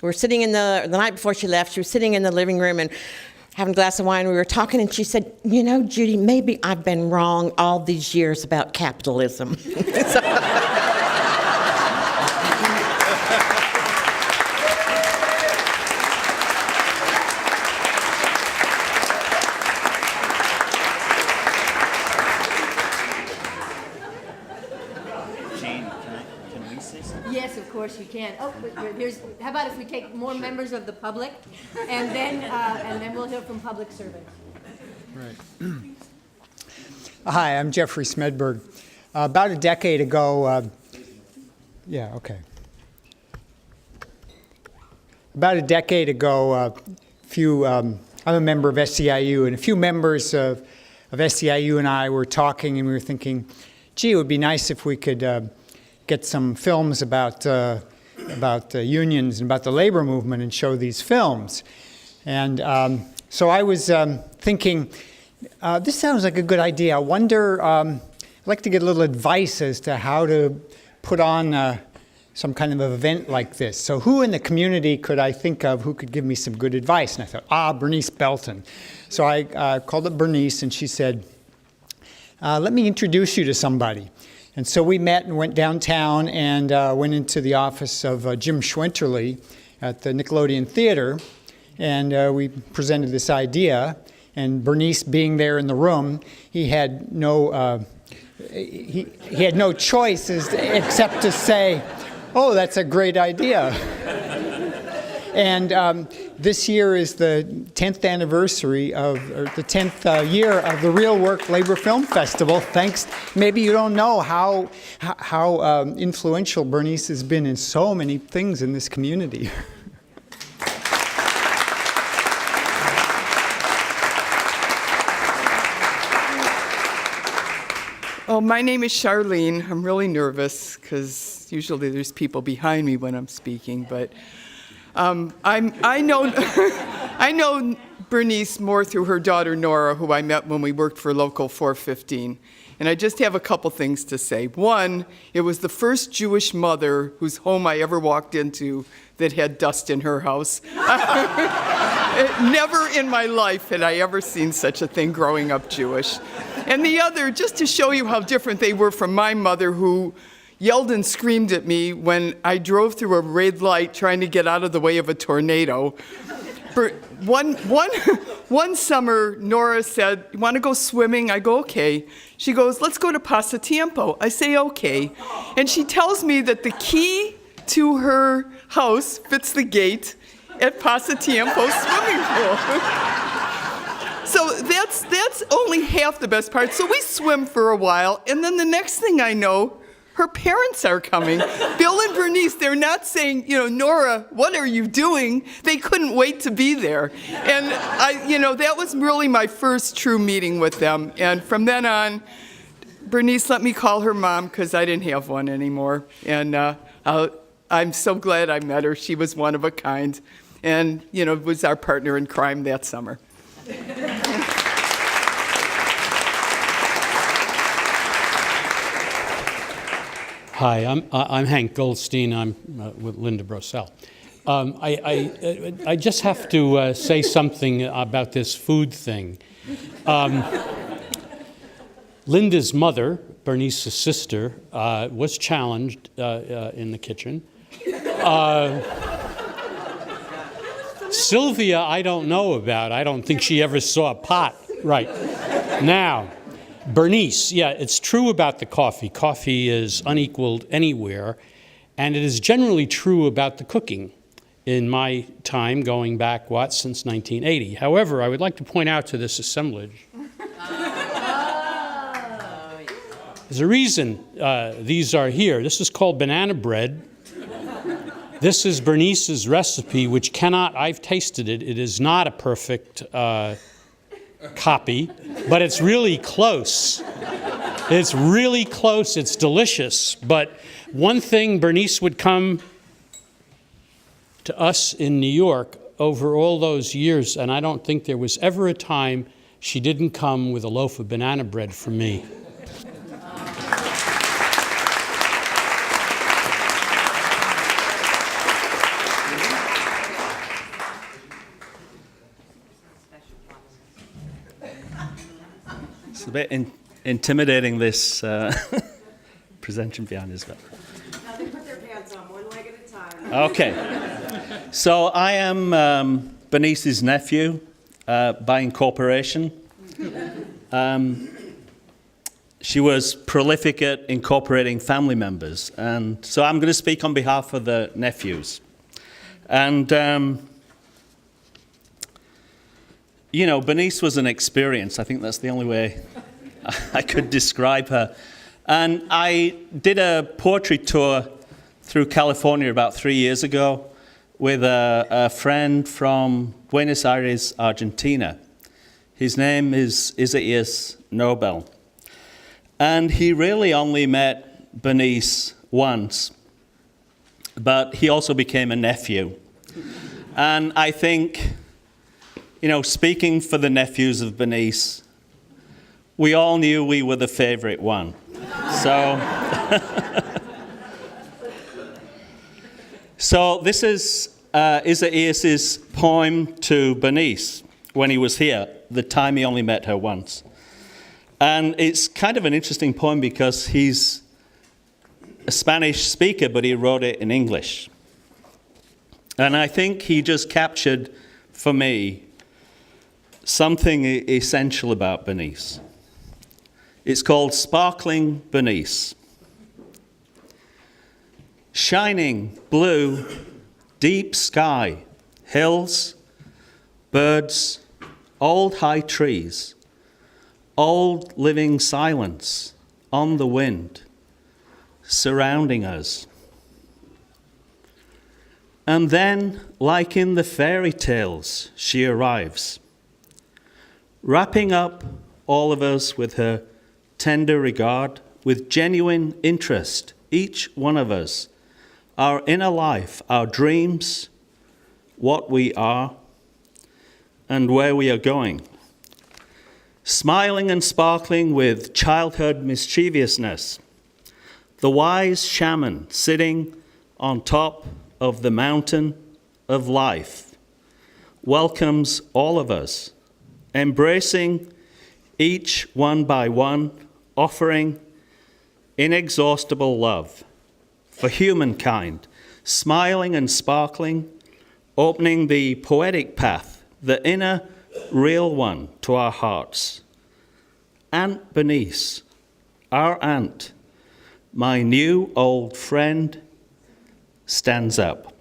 S12: were sitting in the night before she left, she was sitting in the living room and having a glass of wine. We were talking, and she said, "You know, Judy, maybe I've been wrong all these years about capitalism."
S6: Yes, of course you can. Oh, how about if we take more members of the public, and then we'll hear from public servants.
S13: Right. Hi, I'm Jeffrey Smedberg. About a decade ago, About a decade ago, I'm a member of SEIU, and a few members of SEIU and I were talking, and we were thinking, gee, it would be nice if we could get some films about unions and about the labor movement and show these films. And so I was thinking, this sounds like a good idea. I wonder, I'd like to get a little advice as to how to put on some kind of event like this. So who in the community could I think of who could give me some good advice? And I thought, Bernice Belton. So I called up Bernice, and she said, let me introduce you to somebody. And so we met and went downtown and went into the office of Jim Schwenterly at the Nickelodeon Theater, and we presented this idea. And Bernice, being there in the room, he had no choice except to say, "Oh, that's a great idea." And this year is the 10th anniversary or the 10th year of the Real Work Labor Film Festival. Thanks. Maybe you don't know how influential Bernice has been in so many things in this community.
S14: Oh, my name is Charlene. I'm really nervous because usually there's people behind me when I'm speaking, but I know Bernice more through her daughter Nora, who I met when we worked for Local 415. And I just have a couple things to say. One, it was the first Jewish mother whose home I ever walked into that had dust in her house. Never in my life had I ever seen such a thing growing up Jewish. And the other, just to show you how different they were from my mother, who yelled and screamed at me when I drove through a red light trying to get out of the way of a tornado. One summer, Nora said, "You want to go swimming?" I go, "Okay." She goes, "Let's go to Pasatiempo." I say, "Okay." And she tells me that the key to her house fits the gate at Pasatiempo swimming pool. So that's only half the best part. So we swim for a while, and then the next thing I know, her parents are coming. Bill and Bernice, they're not saying, "Nora, what are you doing?" They couldn't wait to be there. And that was really my first true meeting with them. And from then on, Bernice let me call her mom because I didn't have one anymore. And I'm so glad I met her. She was one of a kind. And, was our partner in crime that summer.
S15: Hi, I'm Hank Goldstein. I'm with Linda Brosell. I just have to say something about this food thing. Linda's mother, Bernice's sister, was challenged in the kitchen. Sylvia, I don't know about. I don't think she ever saw a pot. Right. Now, Bernice, yeah, it's true about the coffee. Coffee is unequaled anywhere, and it is generally true about the cooking. in my time going back, since 1980. However, I would like to point out to this assemblage, there's a reason these are here. This is called banana bread. This is Bernice's recipe, which I've tasted it. It is not a perfect copy, but it's really close. It's really close. It's delicious. But one thing, Bernice would come to us in New York over all those years, and I don't think there was ever a time she didn't come with a loaf of banana bread for me.
S16: It's a bit intimidating, this presentation behind us.
S8: Now they put their pants on one leg at a time.
S16: Okay. So I am Bernice's nephew by incorporation. She was prolific at incorporating family members, and so I'm going to speak on behalf of the nephews. And you know, Bernice was an experience. I think that's the only way I could describe her. And I did a poetry tour through California about 3 years ago with a friend from Buenos Aires, Argentina. His name is Isaias Nobel. And he really only met Bernice once, but he also became a nephew. And I think, you know, speaking for the nephews of Bernice, we all knew we were the favorite one. So this is Isaias's poem to Bernice when he was here, the time he only met her once. And it's kind of an interesting poem because he's a Spanish speaker, but he wrote it in English. And I think he just captured, for me, something essential about Bernice. It's called Sparkling Bernice. Shining blue, deep sky, hills, birds, old high trees, old living silence on the wind, surrounding us. And then, like in the fairy tales, she arrives, wrapping up all of us with her tender regard, with genuine interest, each one of us, our inner life, our dreams, what we are, and where we are going. Smiling and sparkling with childhood mischievousness, the wise shaman sitting on top of the mountain of life welcomes all of us, embracing each one by one, offering inexhaustible love for humankind, smiling and sparkling, opening the poetic path, the inner real one to our hearts. Aunt Bernice, our aunt, my new old friend, stands up.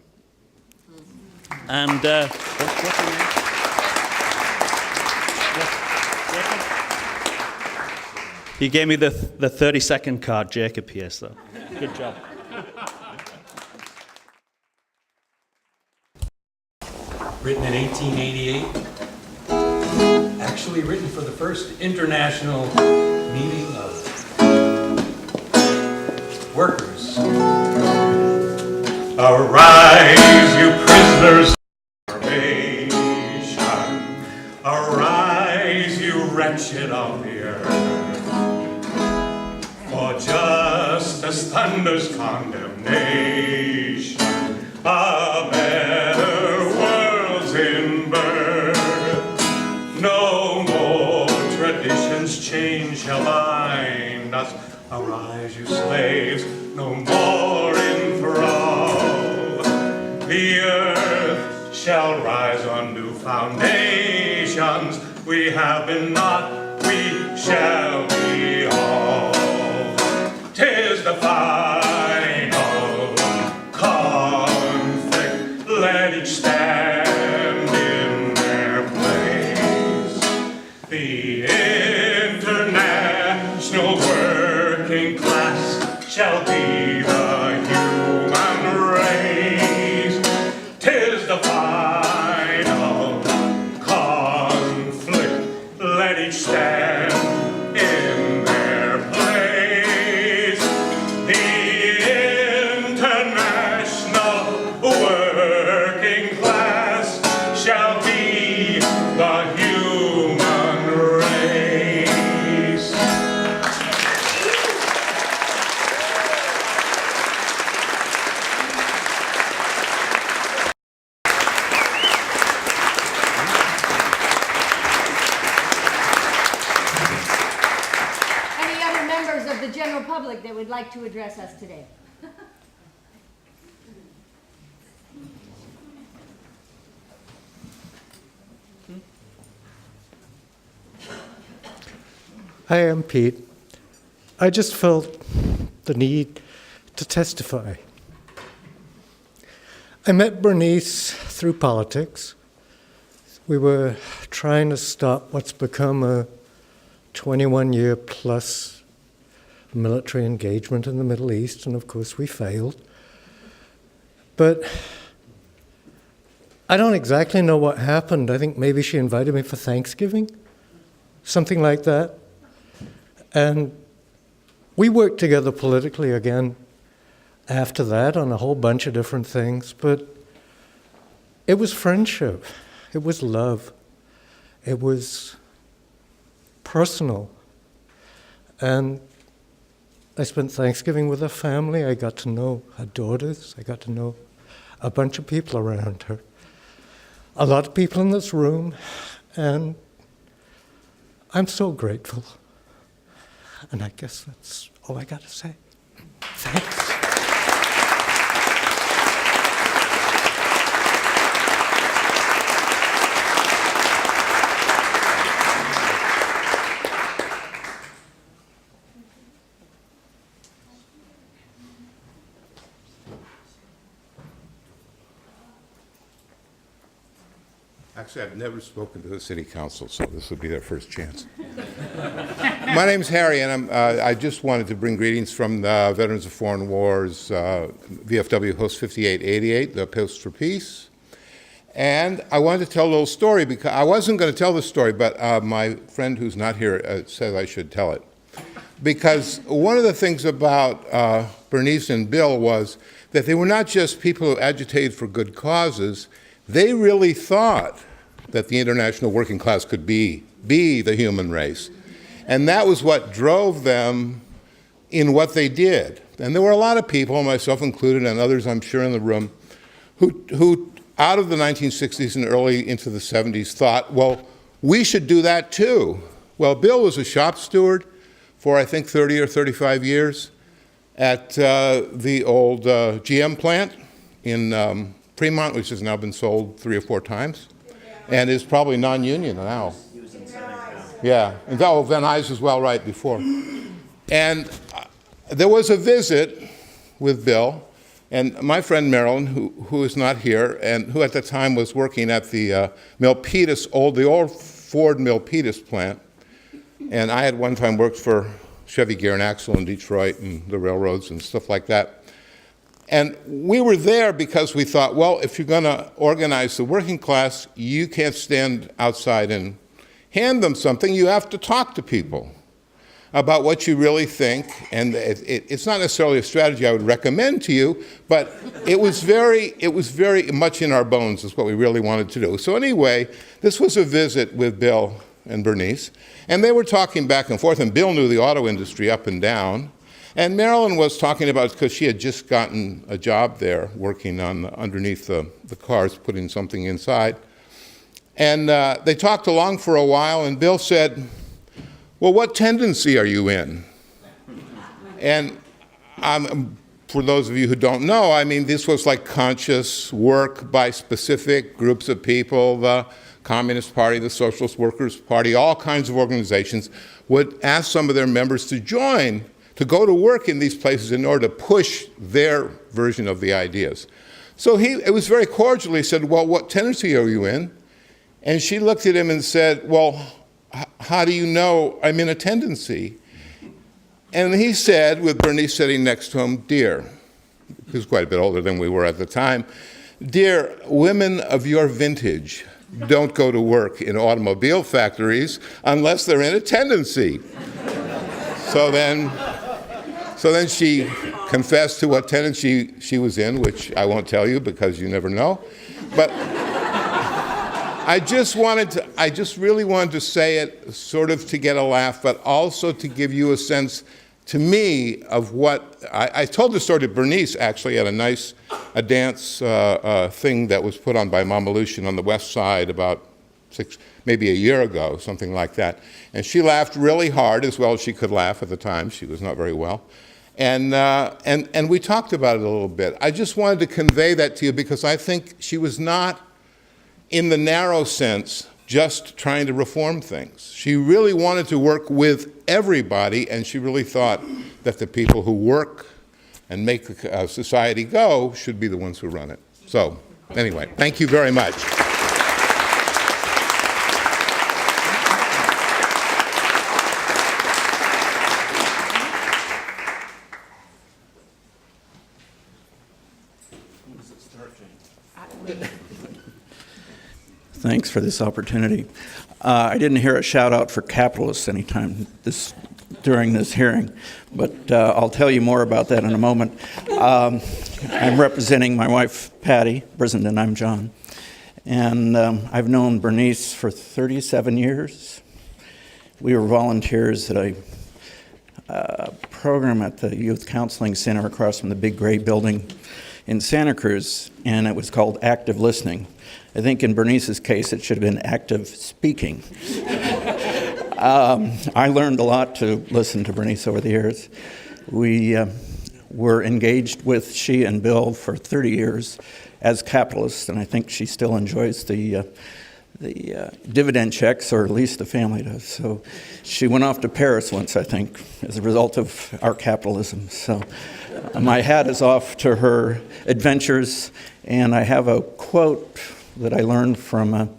S16: And what's your name? He gave me the 30-second card, Jacob here, so good job.
S17: Written in 1888, actually written for the first international meeting of workers. Arise, you prisoners of our nation. Arise, you wretched of the earth. For just as thunders condemnation, a better world's in birth. No more traditions chain shall bind us. Arise, you slaves, no more in thrall. The earth shall rise on new foundations. We have been not, we shall be all. 'Tis the final conflict. Let
S6: of the general public that would like to address us today?
S18: Hi, I'm Pete. I just felt the need to testify. I met Bernice through politics. We were trying to stop what's become a 21-year plus military engagement in the Middle East, and of course we failed. But I don't exactly know what happened. I think maybe she invited me for Thanksgiving, something like that. And we worked together politically again after that on a whole bunch of different things, but it was friendship, it was love, it was personal. And I spent Thanksgiving with her family. I got to know her daughters. I got to know a bunch of people around her, a lot of people in this room, and I'm so grateful. And I guess that's all I got to say. Thanks.
S19: Actually, I've never spoken to the city council, so this will be their first chance. My name's Harry, and I just wanted to bring greetings from the Veterans of Foreign Wars, VFW Host 5888, the Post for Peace. And I wanted to tell a little story, because I wasn't going to tell the story, but my friend who's not here said I should tell it. Because one of the things about Bernice and Bill was that they were not just people who agitated for good causes. They really thought that the international working class could be the human race. And that was what drove them in what they did. And there were a lot of people, myself included, and others I'm sure in the room, who out of the 1960s and early into the 70s thought, well, we should do that too. Well, Bill was a shop steward for, I think, 30 or 35 years at the old GM plant in Fremont, which has now been sold 3 or 4 times, and is probably non-union now. Yeah, and Van Nuys as well, right before. And there was a visit with Bill, and my friend Marilyn, who is not here, and who at the time was working at the Milpitas, the old Ford Milpitas plant, and I had one time worked for Chevy Gear and Axle in Detroit and the railroads and stuff like that. And we were there because we thought, well, if you're going to organize the working class, you can't stand outside and hand them something. You have to talk to people about what you really think. And it's not necessarily a strategy I would recommend to you, but it was very much in our bones is what we really wanted to do. So anyway, this was a visit with Bill and Bernice, and they were talking back and forth, and Bill knew the auto industry up and down. And Marilyn was talking about, because she had just gotten a job there, working on underneath the cars, putting something inside. And they talked along for a while, and Bill said, well, what tendency are you in? And for those of you who don't know, I mean, this was like conscious work by specific groups of people, the Communist Party, the Socialist Workers' Party, all kinds of organizations would ask some of their members to join, to go to work in these places in order to push their version of the ideas. So it was very cordial. He said, well, what tendency are you in? And she looked at him and said, well, how do you know I'm in a tendency? And he said, with Bernice sitting next to him, dear, he was quite a bit older than we were at the time, dear, women of your vintage don't go to work in automobile factories unless they're in a tendency. So then she confessed to what tendency she was in, which I won't tell you because you never know. But I just really wanted to say it sort of to get a laugh, but also to give you a sense, to me, of what, I told the story to Bernice actually at a dance thing that was put on by Mama Lucian on the west side about maybe a year ago, something like that. And she laughed really hard, as well as she could laugh at the time. She was not very well. And we talked about it a little bit. I just wanted to convey that to you because I think she was not, in the narrow sense, just trying to reform things. She really wanted to work with everybody, and she really thought that the people who work and make the society go should be the ones who run it. So, anyway, thank you very much.
S20: Thanks for this opportunity. I didn't hear a shout out for capitalists anytime during this hearing, but I'll tell you more about that in a moment. I'm representing my wife, Patty Brissenden. I'm John. And I've known Bernice for 37 years. We were volunteers at a program at the Youth Counseling Center across from the big gray building in Santa Cruz, and it was called Active Listening. I think in Bernice's case, it should have been active speaking. I learned a lot to listen to Bernice over the years. We were engaged with she and Bill for 30 years as capitalists, and I think she still enjoys the dividend checks, or at least the family does. So she went off to Paris once, I think, as a result of our capitalism. So my hat is off to her adventures, and I have a quote that I learned from an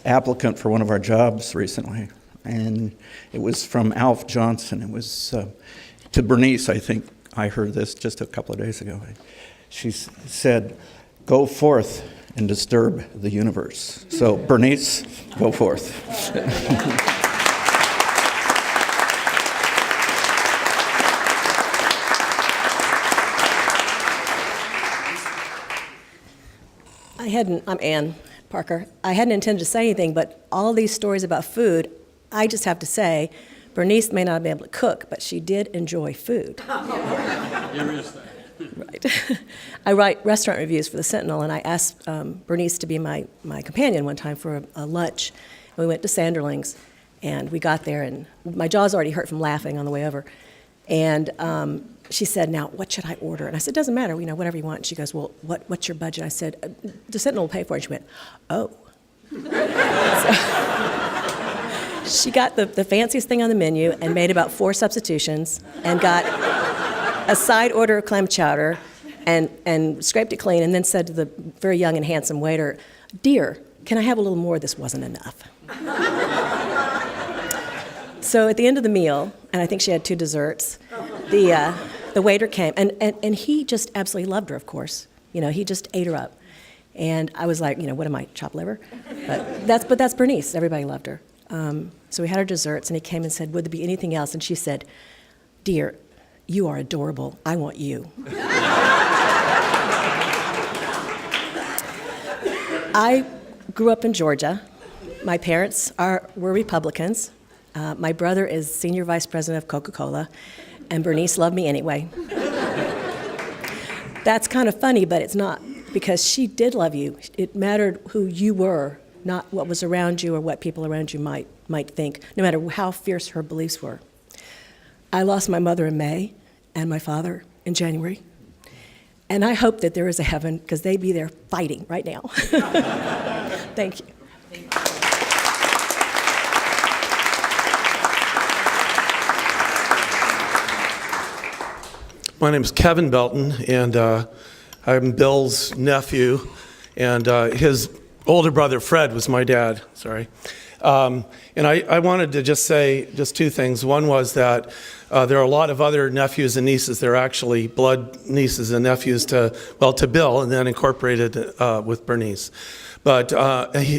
S20: applicant for one of our jobs recently, and it was from Alf Johnson. It was to Bernice, I think. I heard this just a couple of days ago. She said, "Go forth and disturb the universe." So, Bernice, go forth.
S21: I'm Ann Parker. I hadn't intended to say anything, but all these stories about food, I just have to say, Bernice may not be able to cook, but she did enjoy food. Right. I write restaurant reviews for the Sentinel, and I asked Bernice to be my companion one time for a lunch. And we went to Sanderling's, and we got there, and my jaw's already hurt from laughing on the way over. And she said, "Now, what should I order?" And I said, "Doesn't matter, whatever you want." And she goes, "Well, what's your budget?" I said, "The Sentinel will pay for it." And she went, "Oh." So she got the fanciest thing on the menu and made about 4 substitutions and got a side order of clam chowder and scraped it clean, and then said to the very young and handsome waiter, "Dear, can I have a little more? This wasn't enough." So at the end of the meal, and I think she had 2 desserts, the waiter came, and he just absolutely loved her, of course. He just ate her up. And I was like, what am I, chopped liver? But that's Bernice. Everybody loved her. So we had our desserts, and he came and said, "Would there be anything else?" And she said, "Dear, you are adorable. I want you." I grew up in Georgia. My parents were Republicans. My brother is senior vice president of Coca-Cola, and Bernice loved me anyway. That's kind of funny, but it's not, because she did love you. It mattered who you were, not what was around you or what people around you might think, no matter how fierce her beliefs were. I lost my mother in May and my father in January, and I hope that there is a heaven, because they'd be there fighting right now. Thank you.
S22: My name is Kevin Belton, and I'm Bill's nephew, and his older brother Fred was my dad. Sorry. And I wanted to just say just 2 things. One was that there are a lot of other nephews and nieces. They're actually blood nieces and nephews to Bill, and then incorporated with Bernice. But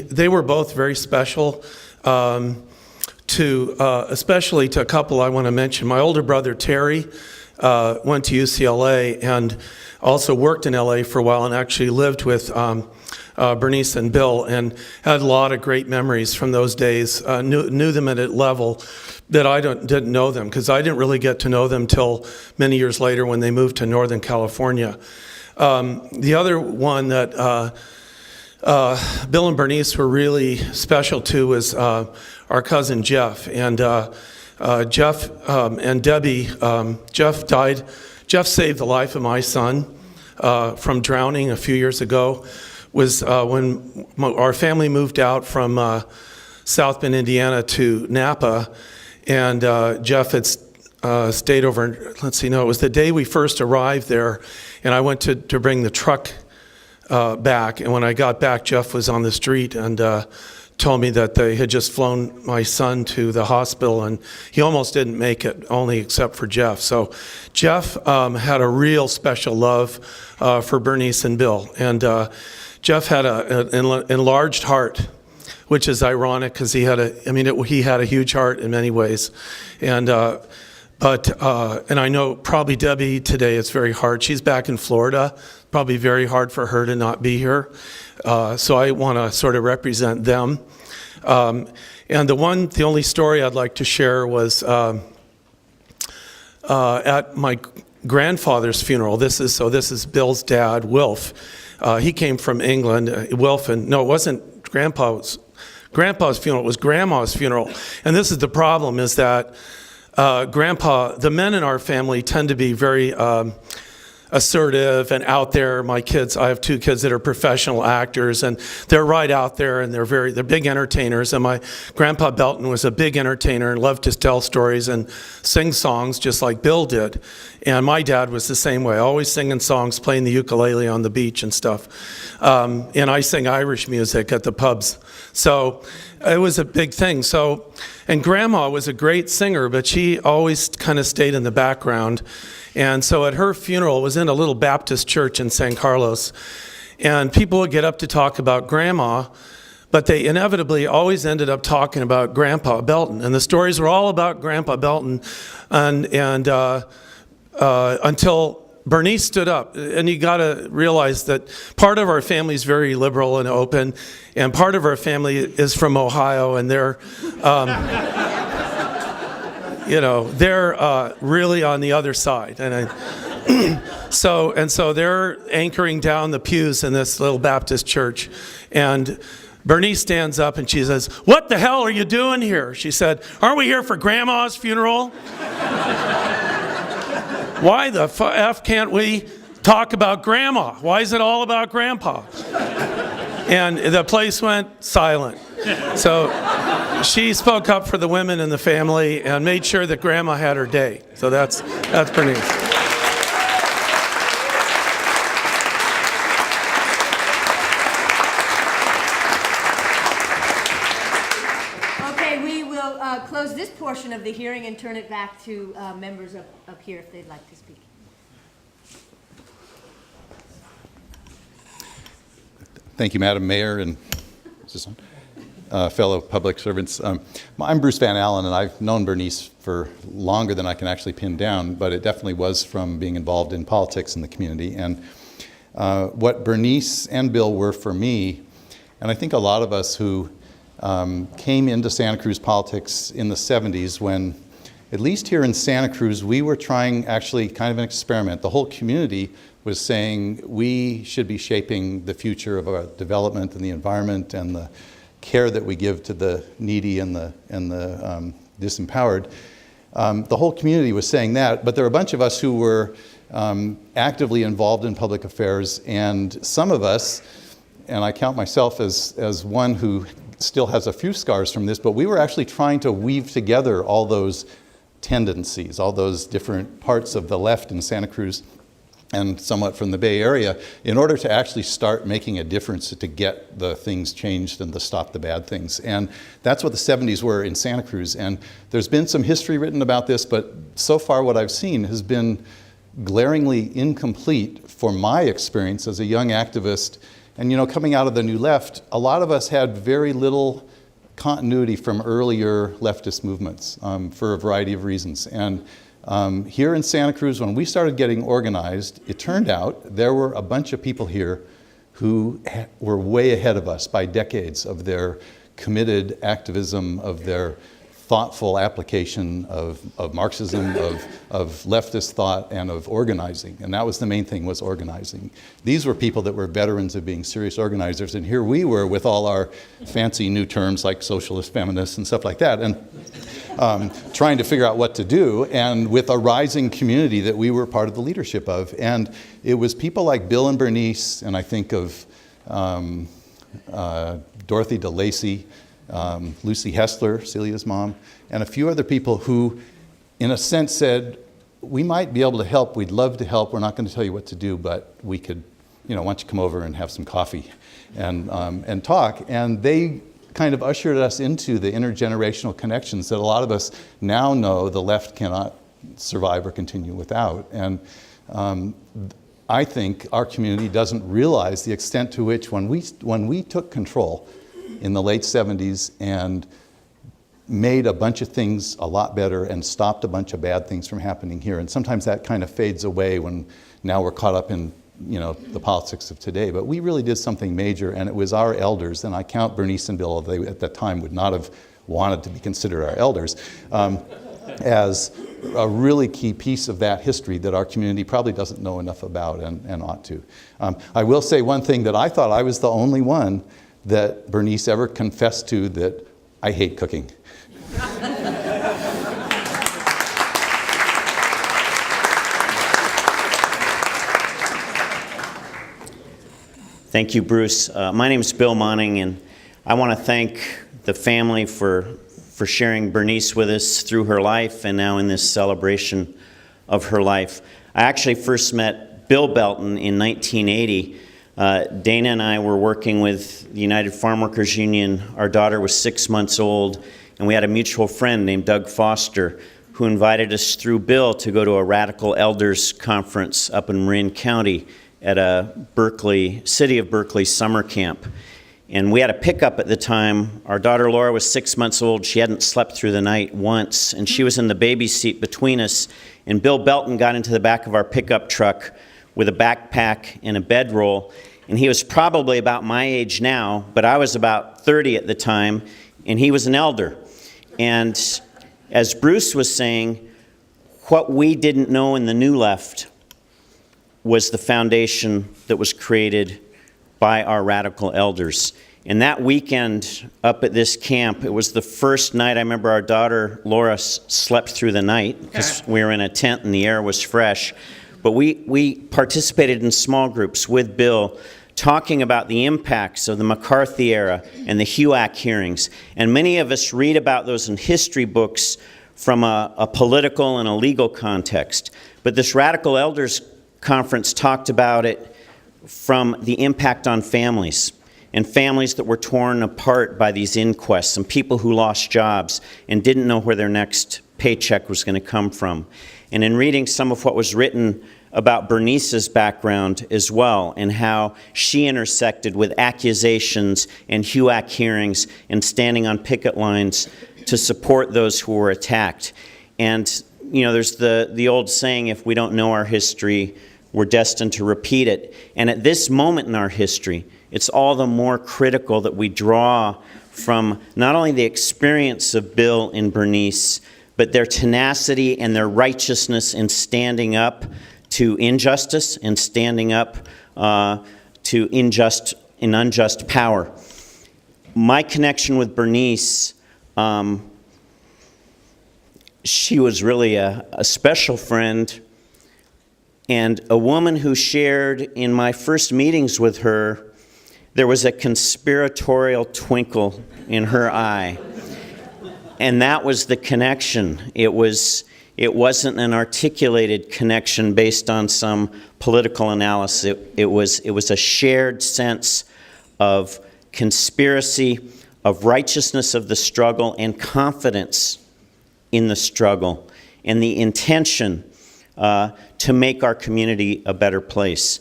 S22: they were both very special, especially to a couple I want to mention. My older brother Terry went to UCLA and also worked in LA for a while, and actually lived with Bernice and Bill, and had a lot of great memories from those days. Knew them at a level that I didn't know them, because I didn't really get to know them till many years later when they moved to Northern California. The other one that Bill and Bernice were really special to was our cousin Jeff. And Jeff and Debbie, Jeff died. Jeff saved the life of my son from drowning a few years ago. Was when our family moved out from South Bend, Indiana to Napa, and Jeff had stayed over, it was the day we first arrived there, and I went to bring the truck back, and when I got back, Jeff was on the street and told me that they had just flown my son to the hospital, and he almost didn't make it, only except for Jeff. So Jeff had a real special love for Bernice and Bill, and Jeff had an enlarged heart, which is ironic because he had a huge heart in many ways, and I know probably Debbie today it's very hard. She's back in Florida. Probably very hard for her to not be here. So I want to sort of represent them. And the only story I'd like to share was at my grandfather's funeral. This is Bill's dad, Wilf. He came from England. Wilf, and no, it wasn't Grandpa's funeral. It was Grandma's funeral. And this is the problem: is that the men in our family tend to be very assertive and out there. I have two kids that are professional actors, and they're right out there, and they're big entertainers. And my Grandpa Belton was a big entertainer and loved to tell stories and sing songs just like Bill did. And my dad was the same way, always singing songs, playing the ukulele on the beach and stuff. And I sing Irish music at the pubs. So it was a big thing. And Grandma was a great singer, but she always kind of stayed in the background. And so at her funeral, it was in a little Baptist church in San Carlos, and people would get up to talk about Grandma, but they inevitably always ended up talking about Grandpa Belton. And the stories were all about Grandpa Belton, and until Bernice stood up. And you got to realize that part of our family is very liberal and open, and part of our family is from Ohio, and they're they're really on the other side. And so they're anchoring down the pews in this little Baptist church. And Bernice stands up and she says, "What the hell are you doing here?" She said, "Aren't we here for Grandma's funeral? Why the F can't we talk about Grandma? Why is it all about Grandpa?" And the place went silent. So she spoke up for the women in the family and made sure that Grandma had her day. So that's Bernice.
S6: Okay, we will close this portion of the hearing and turn it back to members up here if they'd like to speak.
S3: Thank you, Madam Mayor, and fellow public servants. I'm Bruce Van Allen, and I've known Bernice for longer than I can actually pin down, but it definitely was from being involved in politics in the community. And what Bernice and Bill were for me, and I think a lot of us who came into Santa Cruz politics in the 70s when, at least here in Santa Cruz, we were trying actually kind of an experiment. The whole community was saying we should be shaping the future of our development and the environment and the care that we give to the needy and the disempowered. The whole community was saying that, but there were a bunch of us who were actively involved in public affairs, and some of us, and I count myself as one who still has a few scars from this, but we were actually trying to weave together all those tendencies, all those different parts of the left in Santa Cruz and somewhat from the Bay Area, in order to actually start making a difference to get the things changed and to stop the bad things. And that's what the 70s were in Santa Cruz. And there's been some history written about this, but so far what I've seen has been glaringly incomplete for my experience as a young activist. And coming out of the New Left, a lot of us had very little continuity from earlier leftist movements for a variety of reasons. And here in Santa Cruz, when we started getting organized, it turned out there were a bunch of people here who were way ahead of us by decades of their committed activism, of their thoughtful application of Marxism, of leftist thought, and of organizing. And that was the main thing, was organizing. These were people that were veterans of being serious organizers, and here we were with all our fancy new terms like socialist, feminists, and stuff like that, and trying to figure out what to do, and with a rising community that we were part of the leadership of. And it was people like Bill and Bernice, and I think of Dorothy DeLacy, Lucy Hessler, Celia's mom, and a few other people who, in a sense, said, we might be able to help, we'd love to help, we're not going to tell you what to do, but we could, why don't you come over and have some coffee and talk. And they kind of ushered us into the intergenerational connections that a lot of us now know the left cannot survive or continue without. And I think our community doesn't realize the extent to which when we took control in the late 70s and made a bunch of things a lot better and stopped a bunch of bad things from happening here. And sometimes that kind of fades away when now we're caught up in the politics of today. But we really did something major, and it was our elders, and I count Bernice and Bill, they at that time would not have wanted to be considered our elders, as a really key piece of that history that our community probably doesn't know enough about and ought to. I will say one thing, that I thought I was the only one that Bernice ever confessed to, that I hate cooking.
S1: Thank you, Bruce. My name is Bill Monning, and I want to thank the family for sharing Bernice with us through her life and now in this celebration of her life. I actually first met Bill Belton in 1980. Dana and I were working with the United Farm Workers Union. Our daughter was 6 months old, and we had a mutual friend named Doug Foster who invited us through Bill to go to a Radical Elders Conference up in Marin County at a City of Berkeley summer camp. And we had a pickup at the time. Our daughter Laura was 6 months old. She hadn't slept through the night once, and she was in the baby seat between us. And Bill Belton got into the back of our pickup truck with a backpack and a bedroll. And he was probably about my age now, but I was about 30 at the time, and he was an elder. And as Bruce was saying, what we didn't know in the New Left was the foundation that was created by our radical elders. And that weekend up at this camp, it was the first night I remember our daughter Laura slept through the night because we were in a tent and the air was fresh. But we participated in small groups with Bill, talking about the impacts of the McCarthy era and the HUAC hearings. And many of us read about those in history books from a political and a legal context. But this Radical Elders Conference talked about it from the impact on families, and families that were torn apart by these inquests, and people who lost jobs and didn't know where their next paycheck was going to come from. And in reading some of what was written about Bernice's background as well, and how she intersected with accusations and HUAC hearings and standing on picket lines to support those who were attacked. And there's the old saying, if we don't know our history, we're destined to repeat it. And at this moment in our history, it's all the more critical that we draw from not only the experience of Bill and Bernice, but their tenacity and their righteousness in standing up to injustice and standing up to unjust power. My connection with Bernice, she was really a special friend, and a woman who shared in my first meetings with her, there was a conspiratorial twinkle in her eye. And that was the connection. It wasn't an articulated connection based on some political analysis. It was a shared sense of conspiracy, of righteousness of the struggle, and confidence in the struggle, and the intention to make our community a better place.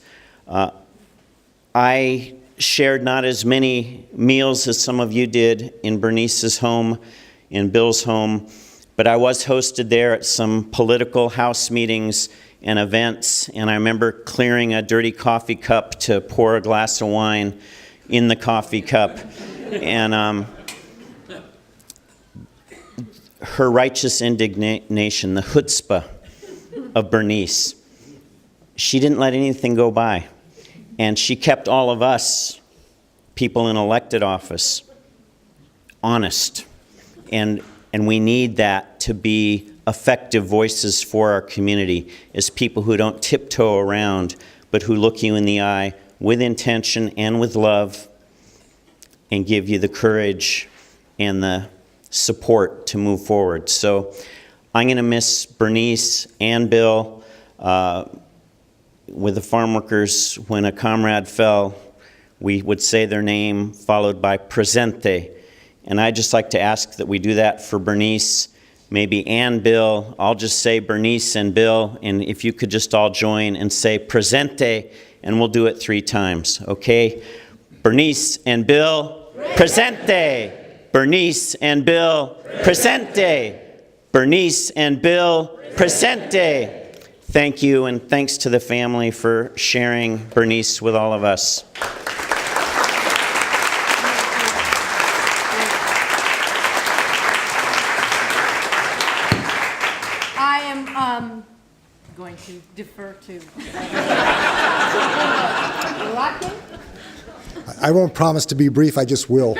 S1: I shared not as many meals as some of you did in Bernice's home, in Bill's home, but I was hosted there at some political house meetings and events, and I remember clearing a dirty coffee cup to pour a glass of wine in the coffee cup. And her righteous indignation, the chutzpah of Bernice. She didn't let anything go by. And she kept all of us, people in elected office, honest. And we need that to be effective voices for our community, as people who don't tiptoe around, but who look you in the eye with intention and with love and give you the courage and the support to move forward. So I'm going to miss Bernice and Bill. With the farm workers, when a comrade fell, we would say their name followed by presente. And I'd just like to ask that we do that for Bernice, maybe and Bill. I'll just say Bernice and Bill, and if you could just all join and say presente, and we'll do it 3 times, okay? Bernice and Bill, presente. Bernice and Bill, presente. Bernice and Bill, presente. Thank you, and thanks to the family for sharing Bernice with all of us.
S6: I am going to defer to Larkin.
S4: I won't promise to be brief, I just will.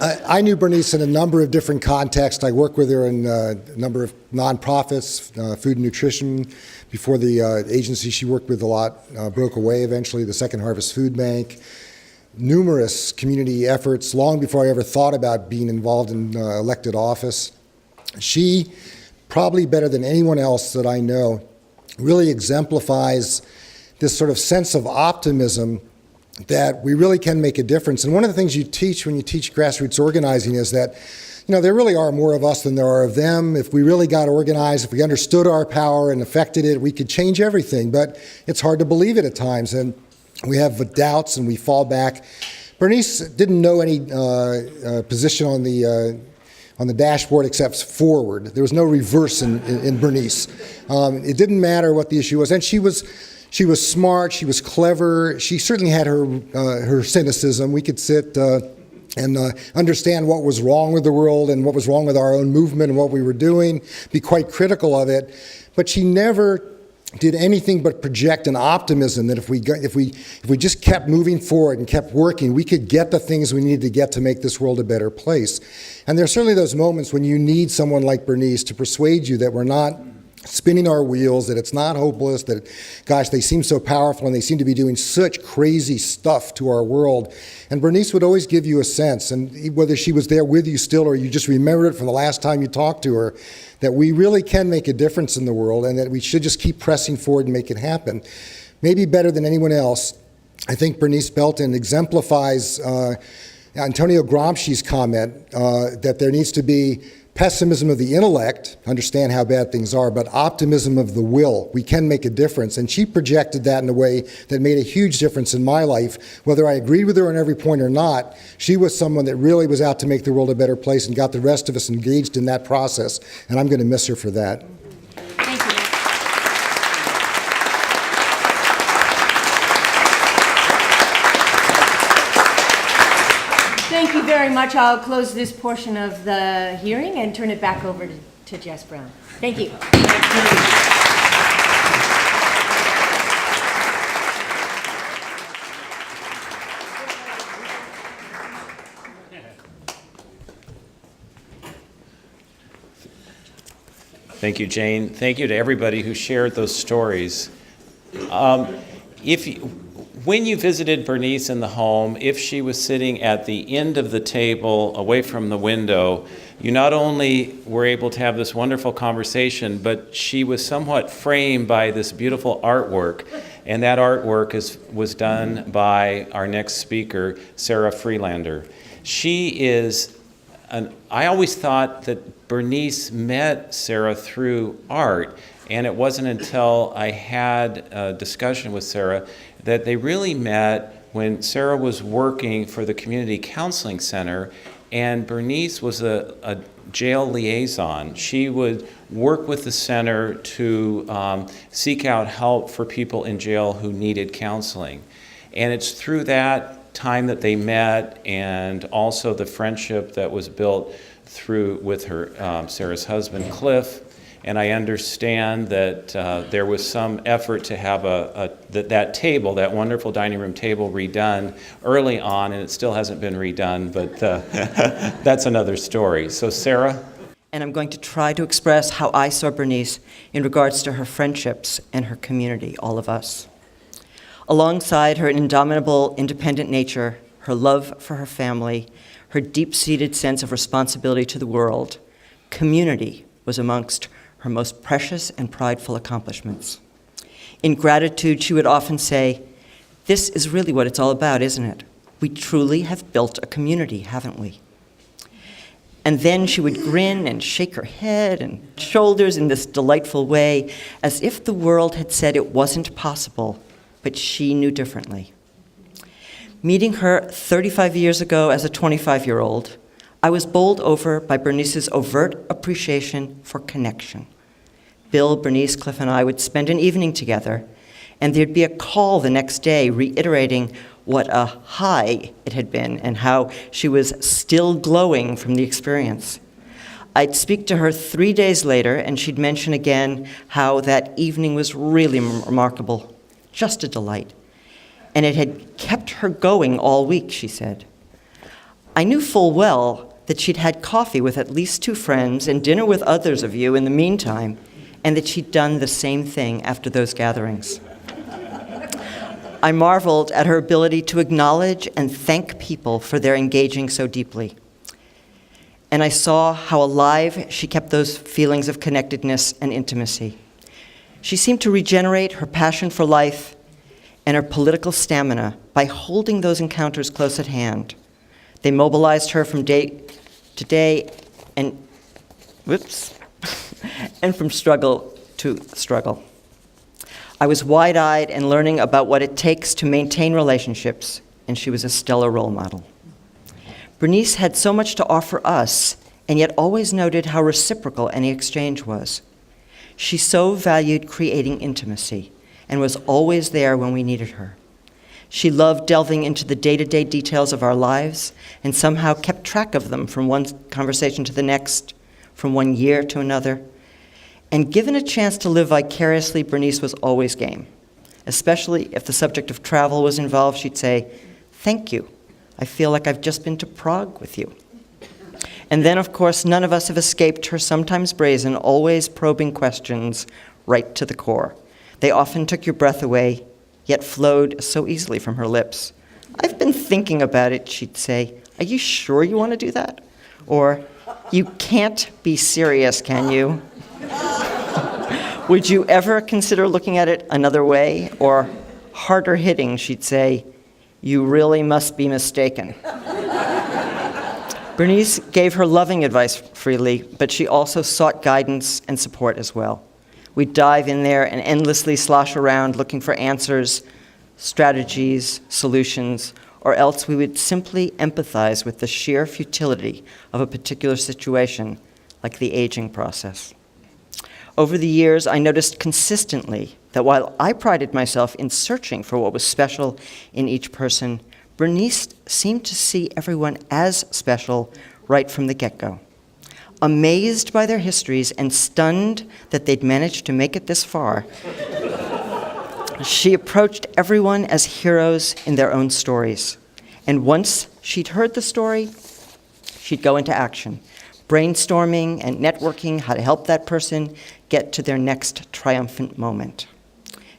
S4: I knew Bernice in a number of different contexts. I worked with her in a number of nonprofits, food and nutrition. Before the agency she worked with a lot broke away eventually, the Second Harvest Food Bank. Numerous community efforts long before I ever thought about being involved in elected office. She, probably better than anyone else that I know, really exemplifies this sort of sense of optimism that we really can make a difference. And one of the things you teach when you teach grassroots organizing is that, you know, there really are more of us than there are of them. If we really got organized, if we understood our power and affected it, we could change everything. But it's hard to believe it at times, and we have doubts and we fall back. Bernice didn't know any position on the dashboard except forward. There was no reverse in Bernice. It didn't matter what the issue was, and she was smart, she was clever, she certainly had her cynicism. We could sit and understand what was wrong with the world and what was wrong with our own movement and what we were doing, be quite critical of it, but she never did anything but project an optimism that if we just kept moving forward and kept working, we could get the things we needed to get to make this world a better place. And there are certainly those moments when you need someone like Bernice to persuade you that we're not spinning our wheels, that it's not hopeless, that, gosh, they seem so powerful and they seem to be doing such crazy stuff to our world. And Bernice would always give you a sense, and whether she was there with you still or you just remember it from the last time you talked to her, that we really can make a difference in the world and that we should just keep pressing forward and make it happen. Maybe better than anyone else, I think Bernice Belton exemplifies Antonio Gramsci's comment that there needs to be pessimism of the intellect, understand how bad things are, but optimism of the will. We can make a difference. And she projected that in a way that made a huge difference in my life. Whether I agreed with her on every point or not, she was someone that really was out to make the world a better place and got the rest of us engaged in that process. And I'm going to miss her for that.
S6: Thank you very much. I'll close this portion of the hearing and turn it back over to Jess Brown. Thank you.
S2: Thank you, Jane. Thank you to everybody who shared those stories. When you visited Bernice in the home, if she was sitting at the end of the table away from the window, you not only were able to have this wonderful conversation, but she was somewhat framed by this beautiful artwork. And that artwork was done by our next speaker, Sarah Freelander. She is, I always thought that Bernice met Sarah through art, and it wasn't until I had a discussion with Sarah that they really met when Sarah was working for the Community Counseling Center, and Bernice was a jail liaison. She would work with the center to seek out help for people in jail who needed counseling. And it's through that time that they met, and also the friendship that was built through with her Sarah's husband, Cliff. And I understand that there was some effort to have that table, that wonderful dining room table, redone early on, and it still hasn't been redone, but that's another story. So Sarah?
S5: And I'm going to try to express how I saw Bernice in regards to her friendships and her community, all of us. Alongside her indomitable, independent nature, her love for her family, her deep-seated sense of responsibility to the world, community was amongst her most precious and prideful accomplishments. In gratitude, she would often say, "This is really what it's all about, isn't it? We truly have built a community, haven't we?" And then she would grin and shake her head and shoulders in this delightful way, as if the world had said it wasn't possible, but she knew differently. Meeting her 35 years ago as a 25-year-old, I was bowled over by Bernice's overt appreciation for connection. Bill, Bernice, Cliff, and I would spend an evening together, and there'd be a call the next day reiterating what a high it had been and how she was still glowing from the experience. I'd speak to her 3 days later, and she'd mention again how that evening was really remarkable, just a delight. And it had kept her going all week, she said. I knew full well that she'd had coffee with at least 2 friends and dinner with others of you in the meantime, and that she'd done the same thing after those gatherings. I marveled at her ability to acknowledge and thank people for their engaging so deeply. And I saw how alive she kept those feelings of connectedness and intimacy. She seemed to regenerate her passion for life and her political stamina by holding those encounters close at hand. They mobilized her from day to day and from struggle to struggle. I was wide-eyed and learning about what it takes to maintain relationships, and she was a stellar role model. Bernice had so much to offer us, and yet always noted how reciprocal any exchange was. She so valued creating intimacy and was always there when we needed her. She loved delving into the day-to-day details of our lives and somehow kept track of them from one conversation to the next, from one year to another. And given a chance to live vicariously, Bernice was always game. Especially if the subject of travel was involved, she'd say, "Thank you. I feel like I've just been to Prague with you." And then, of course, none of us have escaped her sometimes brazen, always probing questions right to the core. They often took your breath away, yet flowed so easily from her lips. "I've been thinking about it," she'd say. "Are you sure you want to do that?" Or, "You can't be serious, can you?" "Would you ever consider looking at it another way?" Or, harder hitting, she'd say, "You really must be mistaken." Bernice gave her loving advice freely, but she also sought guidance and support as well. We'd dive in there and endlessly slosh around looking for answers, strategies, solutions, or else we would simply empathize with the sheer futility of a particular situation, like the aging process. Over the years, I noticed consistently that while I prided myself in searching for what was special in each person, Bernice seemed to see everyone as special right from the get-go. Amazed by their histories and stunned that they'd managed to make it this far, she approached everyone as heroes in their own stories. And once she'd heard the story, she'd go into action, brainstorming and networking how to help that person get to their next triumphant moment.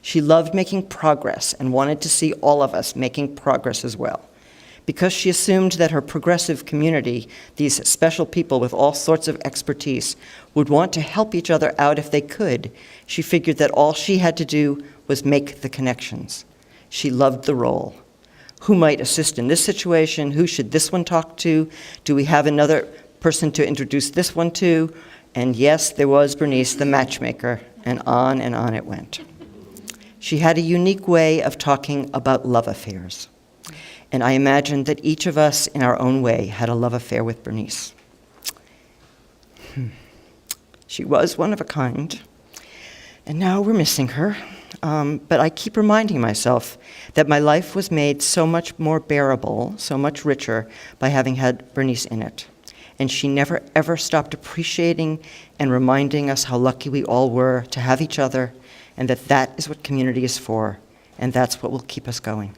S5: She loved making progress and wanted to see all of us making progress as well. Because she assumed that her progressive community, these special people with all sorts of expertise, would want to help each other out if they could, she figured that all she had to do was make the connections. She loved the role. Who might assist in this situation? Who should this one talk to? Do we have another person to introduce this one to? And yes, there was Bernice, the matchmaker, and on it went. She had a unique way of talking about love affairs. And I imagined that each of us in our own way had a love affair with Bernice. She was one of a kind, and now we're missing her. But I keep reminding myself that my life was made so much more bearable, so much richer by having had Bernice in it. and she never ever stopped appreciating and reminding us how lucky we all were to have each other, and that is what community is for, and that's what will keep us going.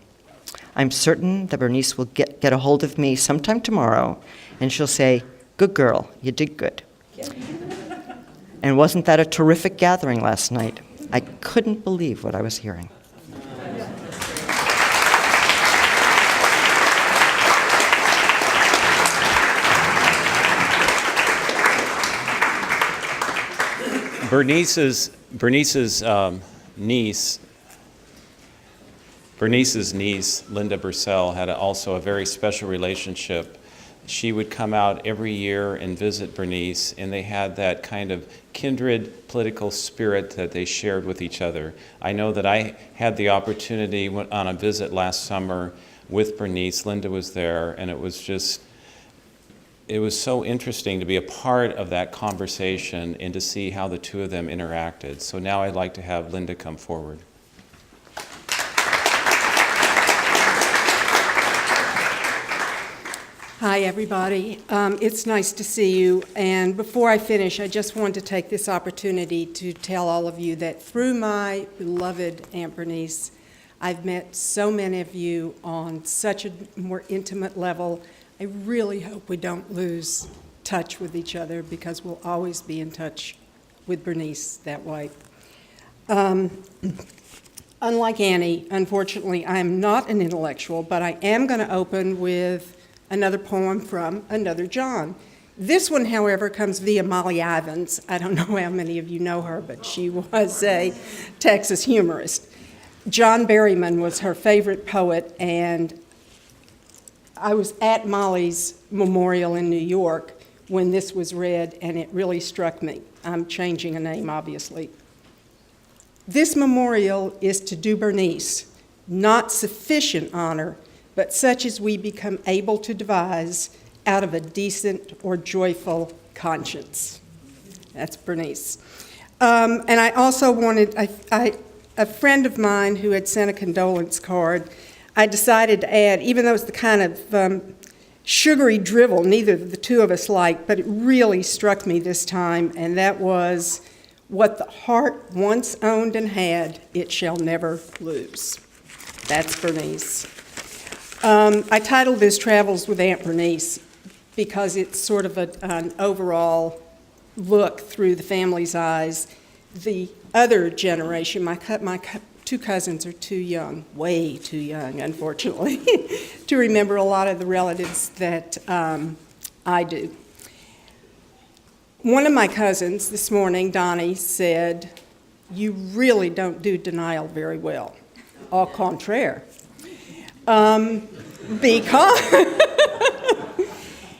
S5: I'm certain that Bernice will get a hold of me sometime tomorrow, and she'll say, "Good girl, you did good." And wasn't that a terrific gathering last night? I couldn't believe what I was hearing.
S2: Bernice's niece, Linda Bursell, had also a very special relationship. She would come out every year and visit Bernice, and they had that kind of kindred political spirit that they shared with each other. I know that I had the opportunity on a visit last summer with Bernice. Linda was there, and it was so interesting to be a part of that conversation and to see how the two of them interacted. So now I'd like to have Linda come forward.
S7: Hi, everybody. It's nice to see you. And before I finish, I just want to take this opportunity to tell all of you that through my beloved Aunt Bernice, I've met so many of you on such a more intimate level. I really hope we don't lose touch with each other, because we'll always be in touch with Bernice that way. Unlike Annie, unfortunately, I am not an intellectual, but I am going to open with another poem from another John. This one, however, comes via Molly Ivins. I don't know how many of you know her, but she was a Texas humorist. John Berryman was her favorite poet, and I was at Molly's memorial in New York when this was read, and it really struck me. I'm changing a name, obviously. This memorial is to do Bernice, not sufficient honor, but such as we become able to devise out of a decent or joyful conscience. That's Bernice. And I also wanted, a friend of mine who had sent a condolence card, I decided to add, even though it's the kind of sugary drivel neither of the two of us liked, but it really struck me this time, and that was, "What the heart once owned and had, it shall never lose." That's Bernice. I titled this Travels with Aunt Bernice because it's sort of an overall look through the family's eyes. The other generation, my two cousins are too young, way too young, unfortunately, to remember a lot of the relatives that I do. One of my cousins this morning, Donnie, said, "You really don't do denial very well." Au contraire. Because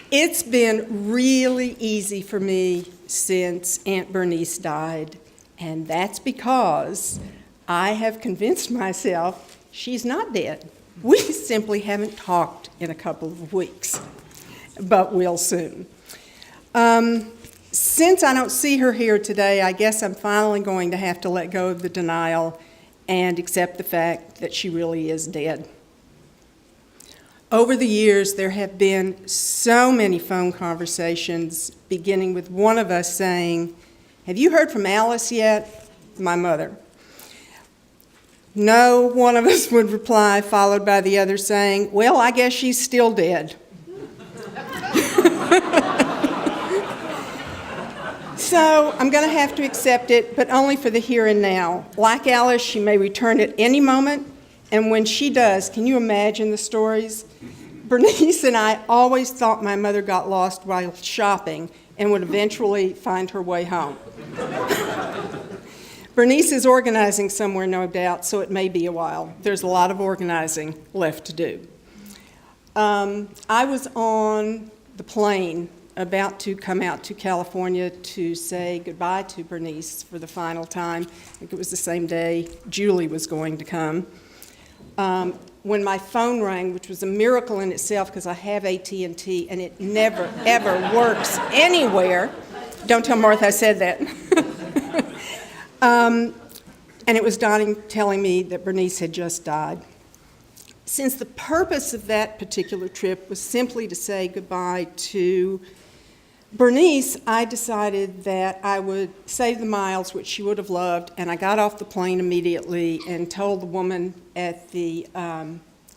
S7: it's been really easy for me since Aunt Bernice died, and that's because I have convinced myself she's not dead. We simply haven't talked in a couple of weeks, but we'll soon. Since I don't see her here today, I guess I'm finally going to have to let go of the denial and accept the fact that she really is dead. Over the years, there have been so many phone conversations, beginning with one of us saying, "Have you heard from Alice yet?" My mother. No, one of us would reply, followed by the other saying, "Well, I guess she's still dead." So I'm going to have to accept it, but only for the here and now. Like Alice, she may return at any moment, and when she does, can you imagine the stories? Bernice and I always thought my mother got lost while shopping and would eventually find her way home. Bernice is organizing somewhere, no doubt, so it may be a while. There's a lot of organizing left to do. I was on the plane about to come out to California to say goodbye to Bernice for the final time. I think it was the same day Julie was going to come. When my phone rang, which was a miracle in itself because I have AT&T and it never, ever works anywhere. Don't tell Martha I said that. And it was Donnie telling me that Bernice had just died. Since the purpose of that particular trip was simply to say goodbye to Bernice, I decided that I would save the miles, which she would have loved, and I got off the plane immediately and told the woman at the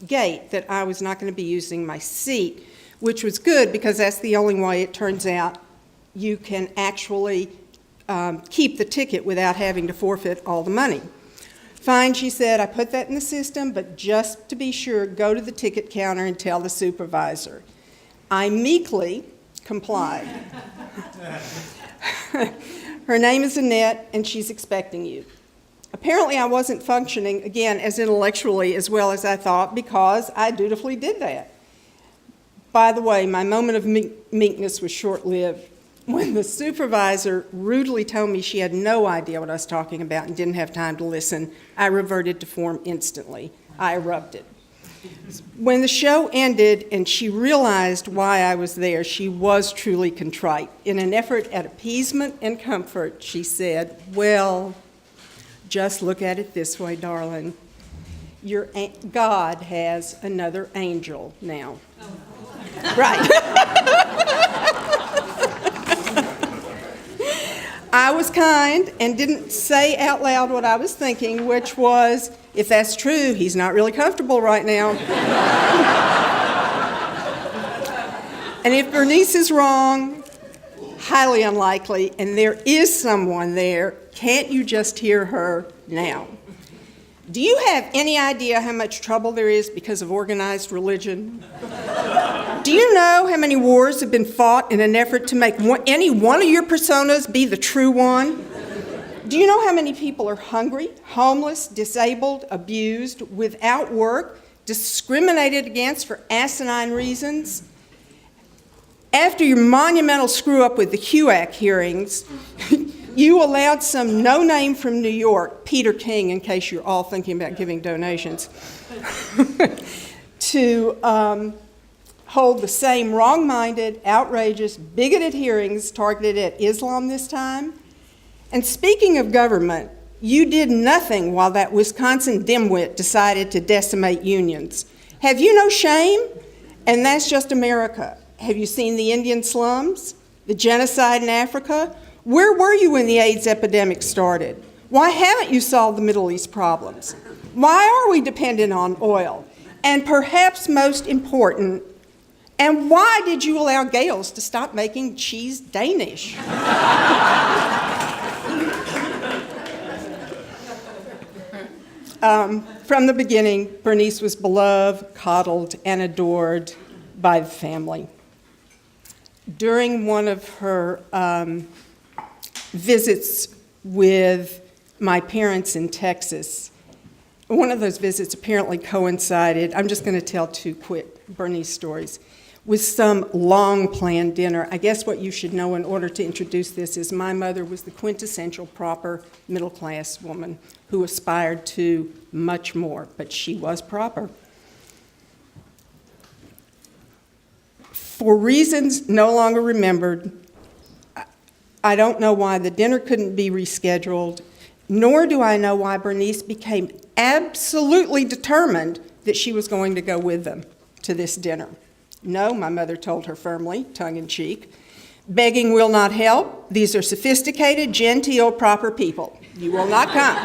S7: gate that I was not going to be using my seat, which was good because that's the only way, it turns out, you can actually keep the ticket without having to forfeit all the money. Fine, she said, I put that in the system, but just to be sure, go to the ticket counter and tell the supervisor. I meekly complied. Her name is Annette, and she's expecting you. Apparently, I wasn't functioning, again, as intellectually as well as I thought because I dutifully did that. By the way, my moment of meekness was short-lived. When the supervisor rudely told me she had no idea what I was talking about and didn't have time to listen, I reverted to form instantly. I erupted. When the show ended and she realized why I was there, she was truly contrite. In an effort at appeasement and comfort, she said, well, just look at it this way, darling. Your God has another angel now. Right. I was kind and didn't say out loud what I was thinking, which was, if that's true, he's not really comfortable right now. And if Bernice is wrong, highly unlikely, and there is someone there, can't you just hear her now? Do you have any idea how much trouble there is because of organized religion? Do you know how many wars have been fought in an effort to make any one of your personas be the true one? Do you know how many people are hungry, homeless, disabled, abused, without work, discriminated against for asinine reasons? After your monumental screw-up with the HUAC hearings, you allowed some no-name from New York, Peter King, in case you're all thinking about giving donations, to hold the same wrong-minded, outrageous, bigoted hearings targeted at Islam this time. And speaking of government, you did nothing while that Wisconsin dimwit decided to decimate unions. Have you no shame? And that's just America. Have you seen the Indian slums? The genocide in Africa? Where were you when the AIDS epidemic started? Why haven't you solved the Middle East problems? Why are we dependent on oil? And perhaps most important, and why did you allow Gales to stop making cheese Danish? From the beginning, Bernice was beloved, coddled, and adored by the family. During one of her visits with my parents in Texas, one of those visits apparently coincided, I'm just going to tell two quick Bernice stories, with some long-planned dinner. I guess what you should know in order to introduce this is my mother was the quintessential proper middle-class woman who aspired to much more, but she was proper. For reasons no longer remembered, I don't know why the dinner couldn't be rescheduled, nor do I know why Bernice became absolutely determined that she was going to go with them to this dinner. No, my mother told her firmly, tongue-in-cheek. Begging will not help. These are sophisticated, genteel, proper people. You will not come.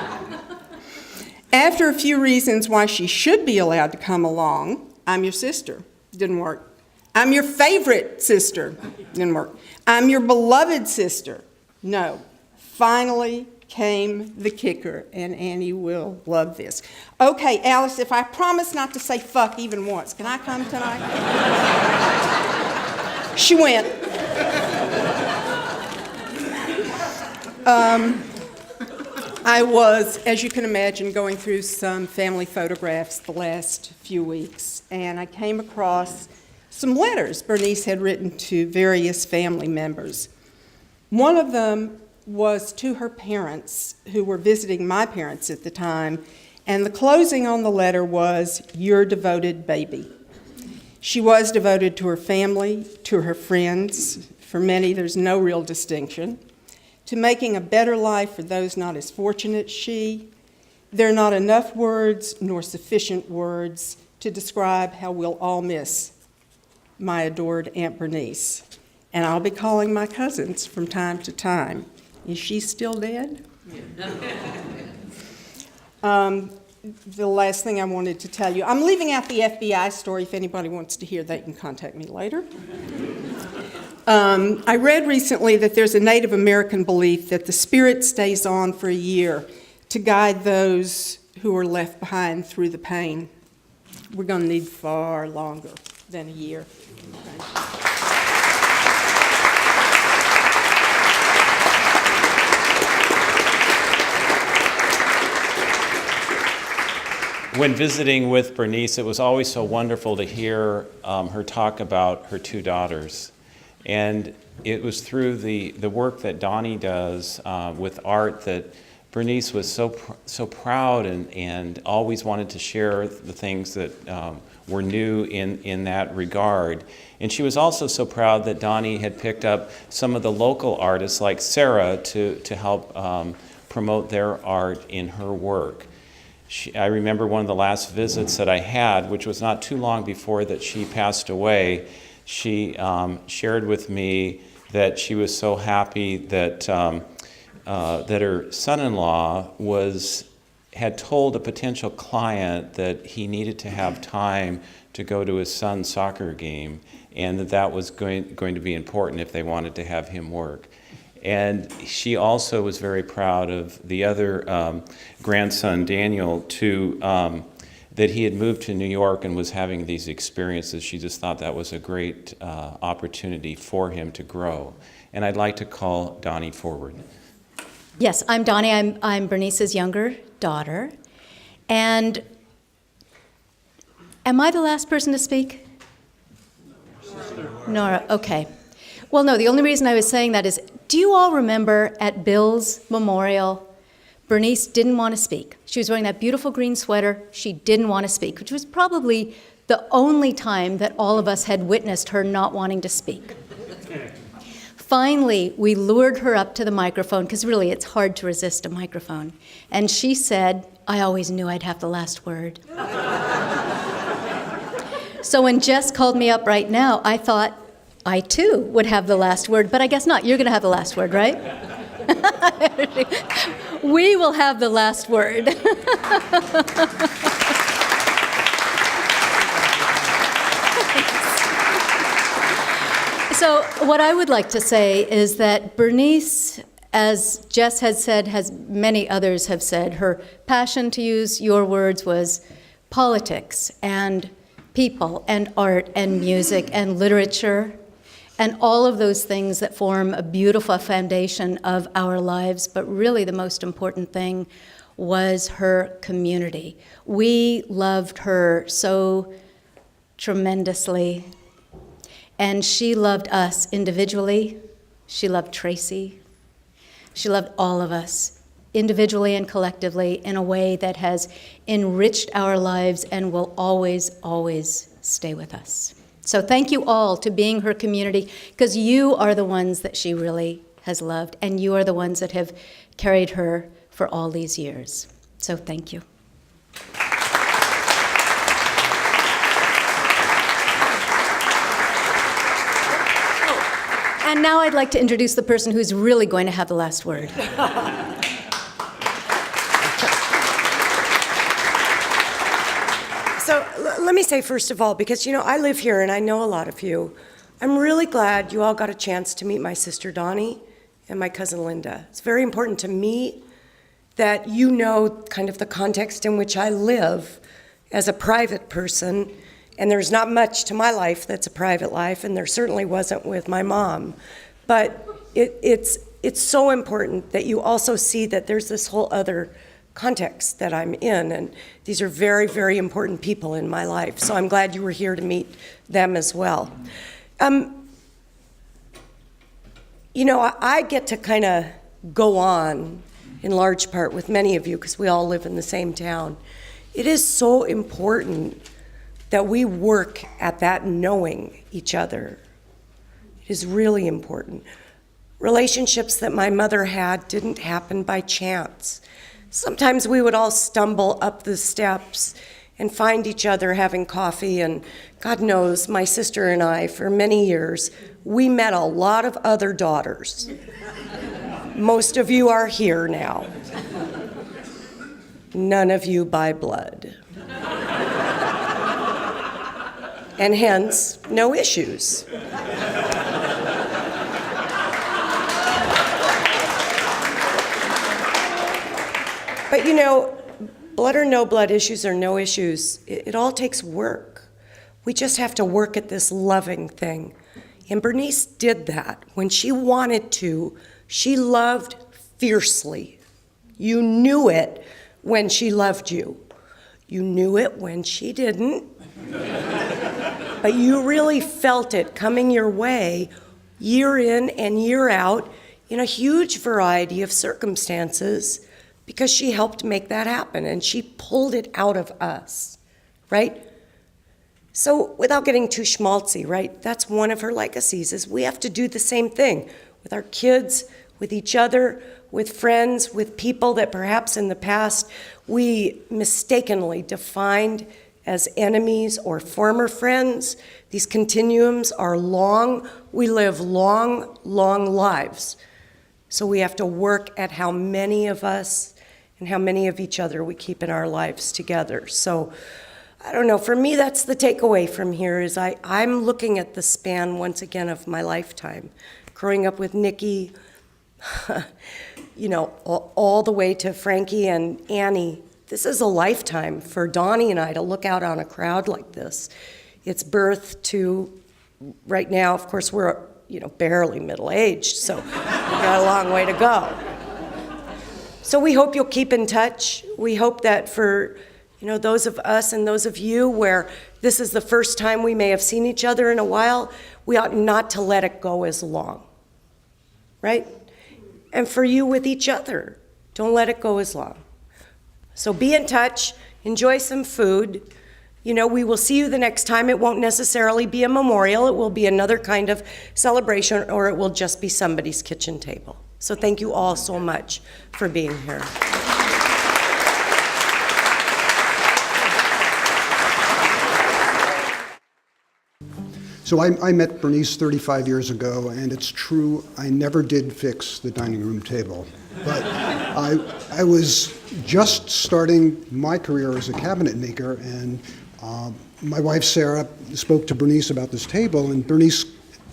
S7: After a few reasons why she should be allowed to come along, I'm your sister. Didn't work. I'm your favorite sister. Didn't work. I'm your beloved sister. No. Finally came the kicker, and Annie will love this. Okay, Alice, if I promise not to say fuck even once, can I come tonight? She went. I was, as you can imagine, going through some family photographs the last few weeks, and I came across some letters Bernice had written to various family members. One of them was to her parents, who were visiting my parents at the time, and the closing on the letter was, "Your devoted baby." She was devoted to her family, to her friends. For many, there's no real distinction. To making a better life for those not as fortunate as she. There are not enough words nor sufficient words to describe how we'll all miss my adored Aunt Bernice. and I'll be calling my cousins from time to time. Is she still dead? The last thing I wanted to tell you, I'm leaving out the FBI story. If anybody wants to hear, they can contact me later. I read recently that there's a Native American belief that the spirit stays on for a year to guide those who are left behind through the pain. We're going to need far longer than a year.
S2: When visiting with Bernice, it was always so wonderful to hear her talk about her two daughters. And it was through the work that Donnie does with art that Bernice was so proud and always wanted to share the things that were new in that regard. And she was also so proud that Donnie had picked up some of the local artists like Sarah to help promote their art in her work. I remember one of the last visits that I had, which was not too long before that she passed away. She shared with me that she was so happy that that her son-in-law had told a potential client that he needed to have time to go to his son's soccer game, and that was going to be important if they wanted to have him work. And she also was very proud of the other grandson, Daniel, that he had moved to New York and was having these experiences. She just thought that was a great opportunity for him to grow. And I'd like to call Donnie forward.
S9: Yes, I'm Donnie. I'm Bernice's younger daughter. And am I the last person to speak? Nora, okay. Well, no, the only reason I was saying that is, do you all remember at Bill's memorial, Bernice didn't want to speak. She was wearing that beautiful green sweater. She didn't want to speak, which was probably the only time that all of us had witnessed her not wanting to speak. Finally, we lured her up to the microphone, because really it's hard to resist a microphone. And she said, I always knew I'd have the last word. So when Jess called me up right now, I thought I too would have the last word, but I guess not. You're going to have the last word, right? We will have the last word. So what I would like to say is that Bernice, as Jess had said, as many others have said, her passion, to use your words, was politics and people and art and music and literature and all of those things that form a beautiful foundation of our lives. But really the most important thing was her community. We loved her so tremendously. And she loved us individually. She loved Tracy. She loved all of us, individually and collectively, in a way that has enriched our lives and will always, always stay with us. So thank you all to being her community, because you are the ones that she really has loved, and you are the ones that have carried her for all these years. So thank you. And now I'd like to introduce the person who's really going to have the last word.
S10: So let me say, first of all, because, I live here and I know a lot of you, I'm really glad you all got a chance to meet my sister Donnie and my cousin Linda. It's very important to me that you know kind of the context in which I live as a private person. And there's not much to my life that's a private life, and there certainly wasn't with my mom. But it's so important that you also see that there's this whole other context that I'm in, and these are very, very important people in my life. So I'm glad you were here to meet them as well. I get to kind of go on in large part with many of you because we all live in the same town. It is so important that we work at that knowing each other. It is really important. Relationships that my mother had didn't happen by chance. Sometimes we would all stumble up the steps and find each other having coffee. And God knows, my sister and I, for many years, we met a lot of other daughters. Most of you are here now. None of you by blood. And hence, no issues. But you know, blood or no blood, issues or no issues, it all takes work. We just have to work at this loving thing. And Bernice did that. When she wanted to, she loved fiercely. You knew it when she loved you. You knew it when she didn't. But you really felt it coming your way year in and year out in a huge variety of circumstances, because she helped make that happen and she pulled it out of us, right? So without getting too schmaltzy, right, that's one of her legacies, is we have to do the same thing with our kids, with each other, with friends, with people that perhaps in the past we mistakenly defined as enemies or former friends. These continuums are long. We live long, long lives. So we have to work at how many of us and how many of each other we keep in our lives together. So I don't know, for me, that's the takeaway from here, is I'm looking at the span, once again, of my lifetime. Growing up with Nikki, you know, all the way to Frankie and Annie. This is a lifetime for Donnie and I to look out on a crowd like this. It's birth to, right now, of course, we're, you know, barely middle-aged, so we've got a long way to go. So we hope you'll keep in touch. We hope that for, you know, those of us and those of you where this is the first time we may have seen each other in a while, we ought not to let it go as long, right? And for you with each other, don't let it go as long. So be in touch, enjoy some food. You know, we will see you the next time. It won't necessarily be a memorial. It will be another kind of celebration, or it will just be somebody's kitchen table. So thank you all so much for being here.
S11: So I met Bernice 35 years ago, and it's true, I never did fix the dining room table. But I was just starting my career as a cabinet maker, and my wife Sarah spoke to Bernice about this table, and Bernice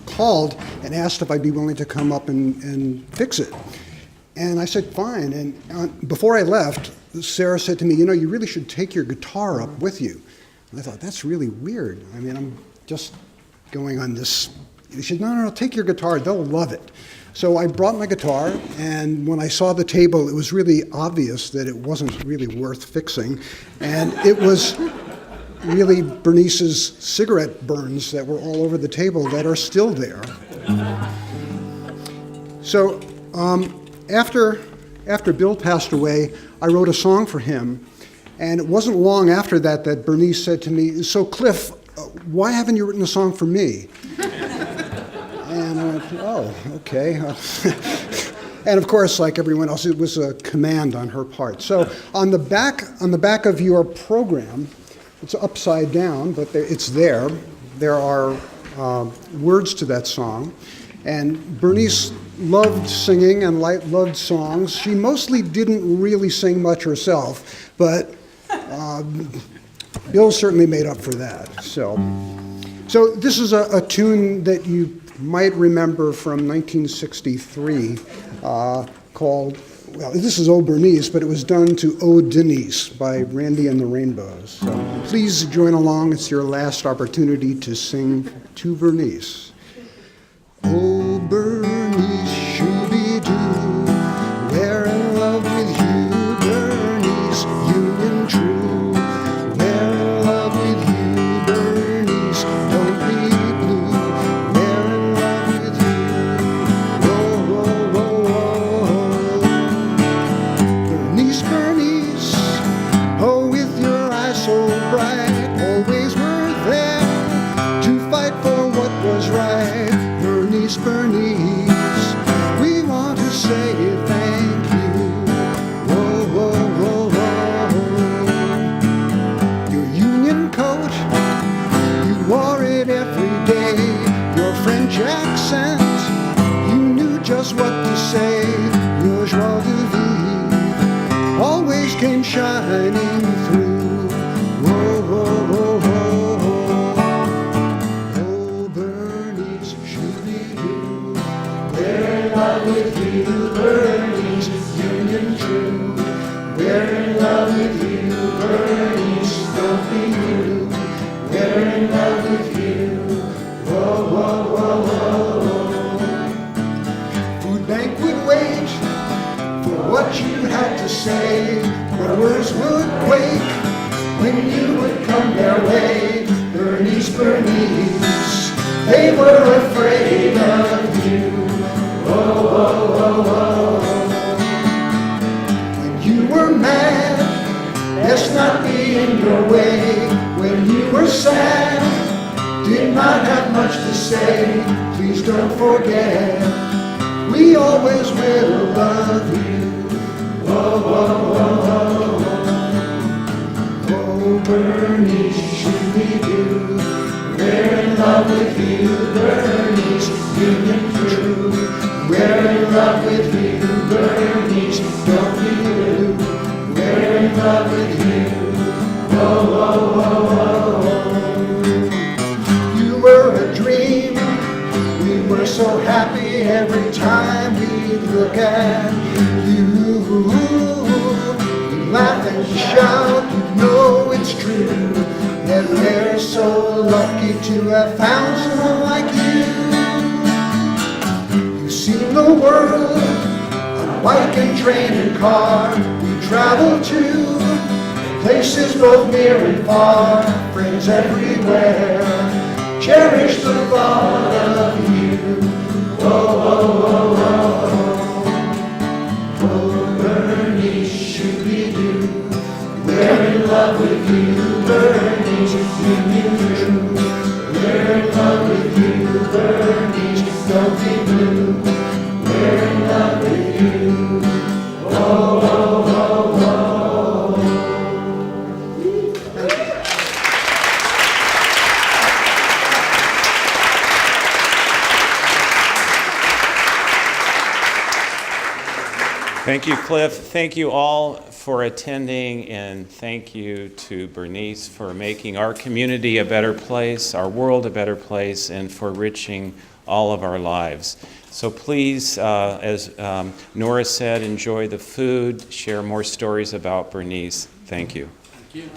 S11: called and asked if I'd be willing to come up and fix it. And I said, fine. And before I left, Sarah said to me, you know, you really should take your guitar up with you. And I thought, that's really weird. I mean, I'm just going on this. She said, no, take your guitar, they'll love it. So I brought my guitar, and when I saw the table, it was really obvious that it wasn't really worth fixing. And it was really Bernice's cigarette burns that were all over the table that are still there. So after Bill passed away, I wrote a song for him, and it wasn't long after that that Bernice said to me, so Cliff, why haven't you written a song for me? And I went, oh, okay. And of course, like everyone else, it was a command on her part. So on the back of your program, it's upside down, but it's there. There are words to that song. And Bernice loved singing and loved songs. She mostly didn't really sing much herself, but Bill certainly made up for that. So this is a tune that you might remember from 1963 called, well, this is Oh Bernice, but it was done to Oh Denise by Randy and the Rainbows. So please join along. It's your last opportunity to sing to Bernice. Oh Bernice, shooby-doo, we're in love with you, Bernice, union true. We're in love with you, Bernice, don't be blue. We're in love with you, whoa, whoa, whoa, whoa. Bernice, Bernice, oh with your eyes so bright, always were there to fight for what was right. Bernice, came shining through. Whoa, whoa, whoa, whoa, whoa. Oh, Bernice, shooby-doo. We're in love with you, Bernice, union true. We're in love with you, Bernice, don't be new. We're in love with you. Whoa, whoa, whoa, whoa. Food bank would wait for what you had to say. Growers would quake when you would come their way. Bernice, Bernice, they were afraid of you. Whoa, whoa, whoa, whoa. When you were mad, best not be in your way. When you were sad, did not have much to say. Please don't forget, we always will love you. Whoa, whoa, whoa, whoa. Oh, Bernice, shooby-doo. We're in love with you, Bernice, union true. We're in love with you, Bernice, don't be blue. We're in love with you. Whoa, whoa, whoa, whoa. You were a dream. We were so happy every time we look at you. We laugh and shout, you know it's true. That we're so lucky to have found someone like you. You've seen the world on bike and train and car. We travel to places both near and far. Friends everywhere, cherish the thought of you. Whoa, whoa, whoa, whoa. Oh, Bernice, shooby-doo. We're in love with you, Bernice, union true. We're in love with you, Bernice, don't be blue. We're in love with you. Whoa, whoa, whoa, whoa.
S2: Thank you, Cliff. Thank you all for attending, and thank you to Bernice for making our community a better place, our world a better place, and for enriching all of our lives. So please, as Nora said, enjoy the food, share more stories about Bernice. Thank you.
S15: Thank you.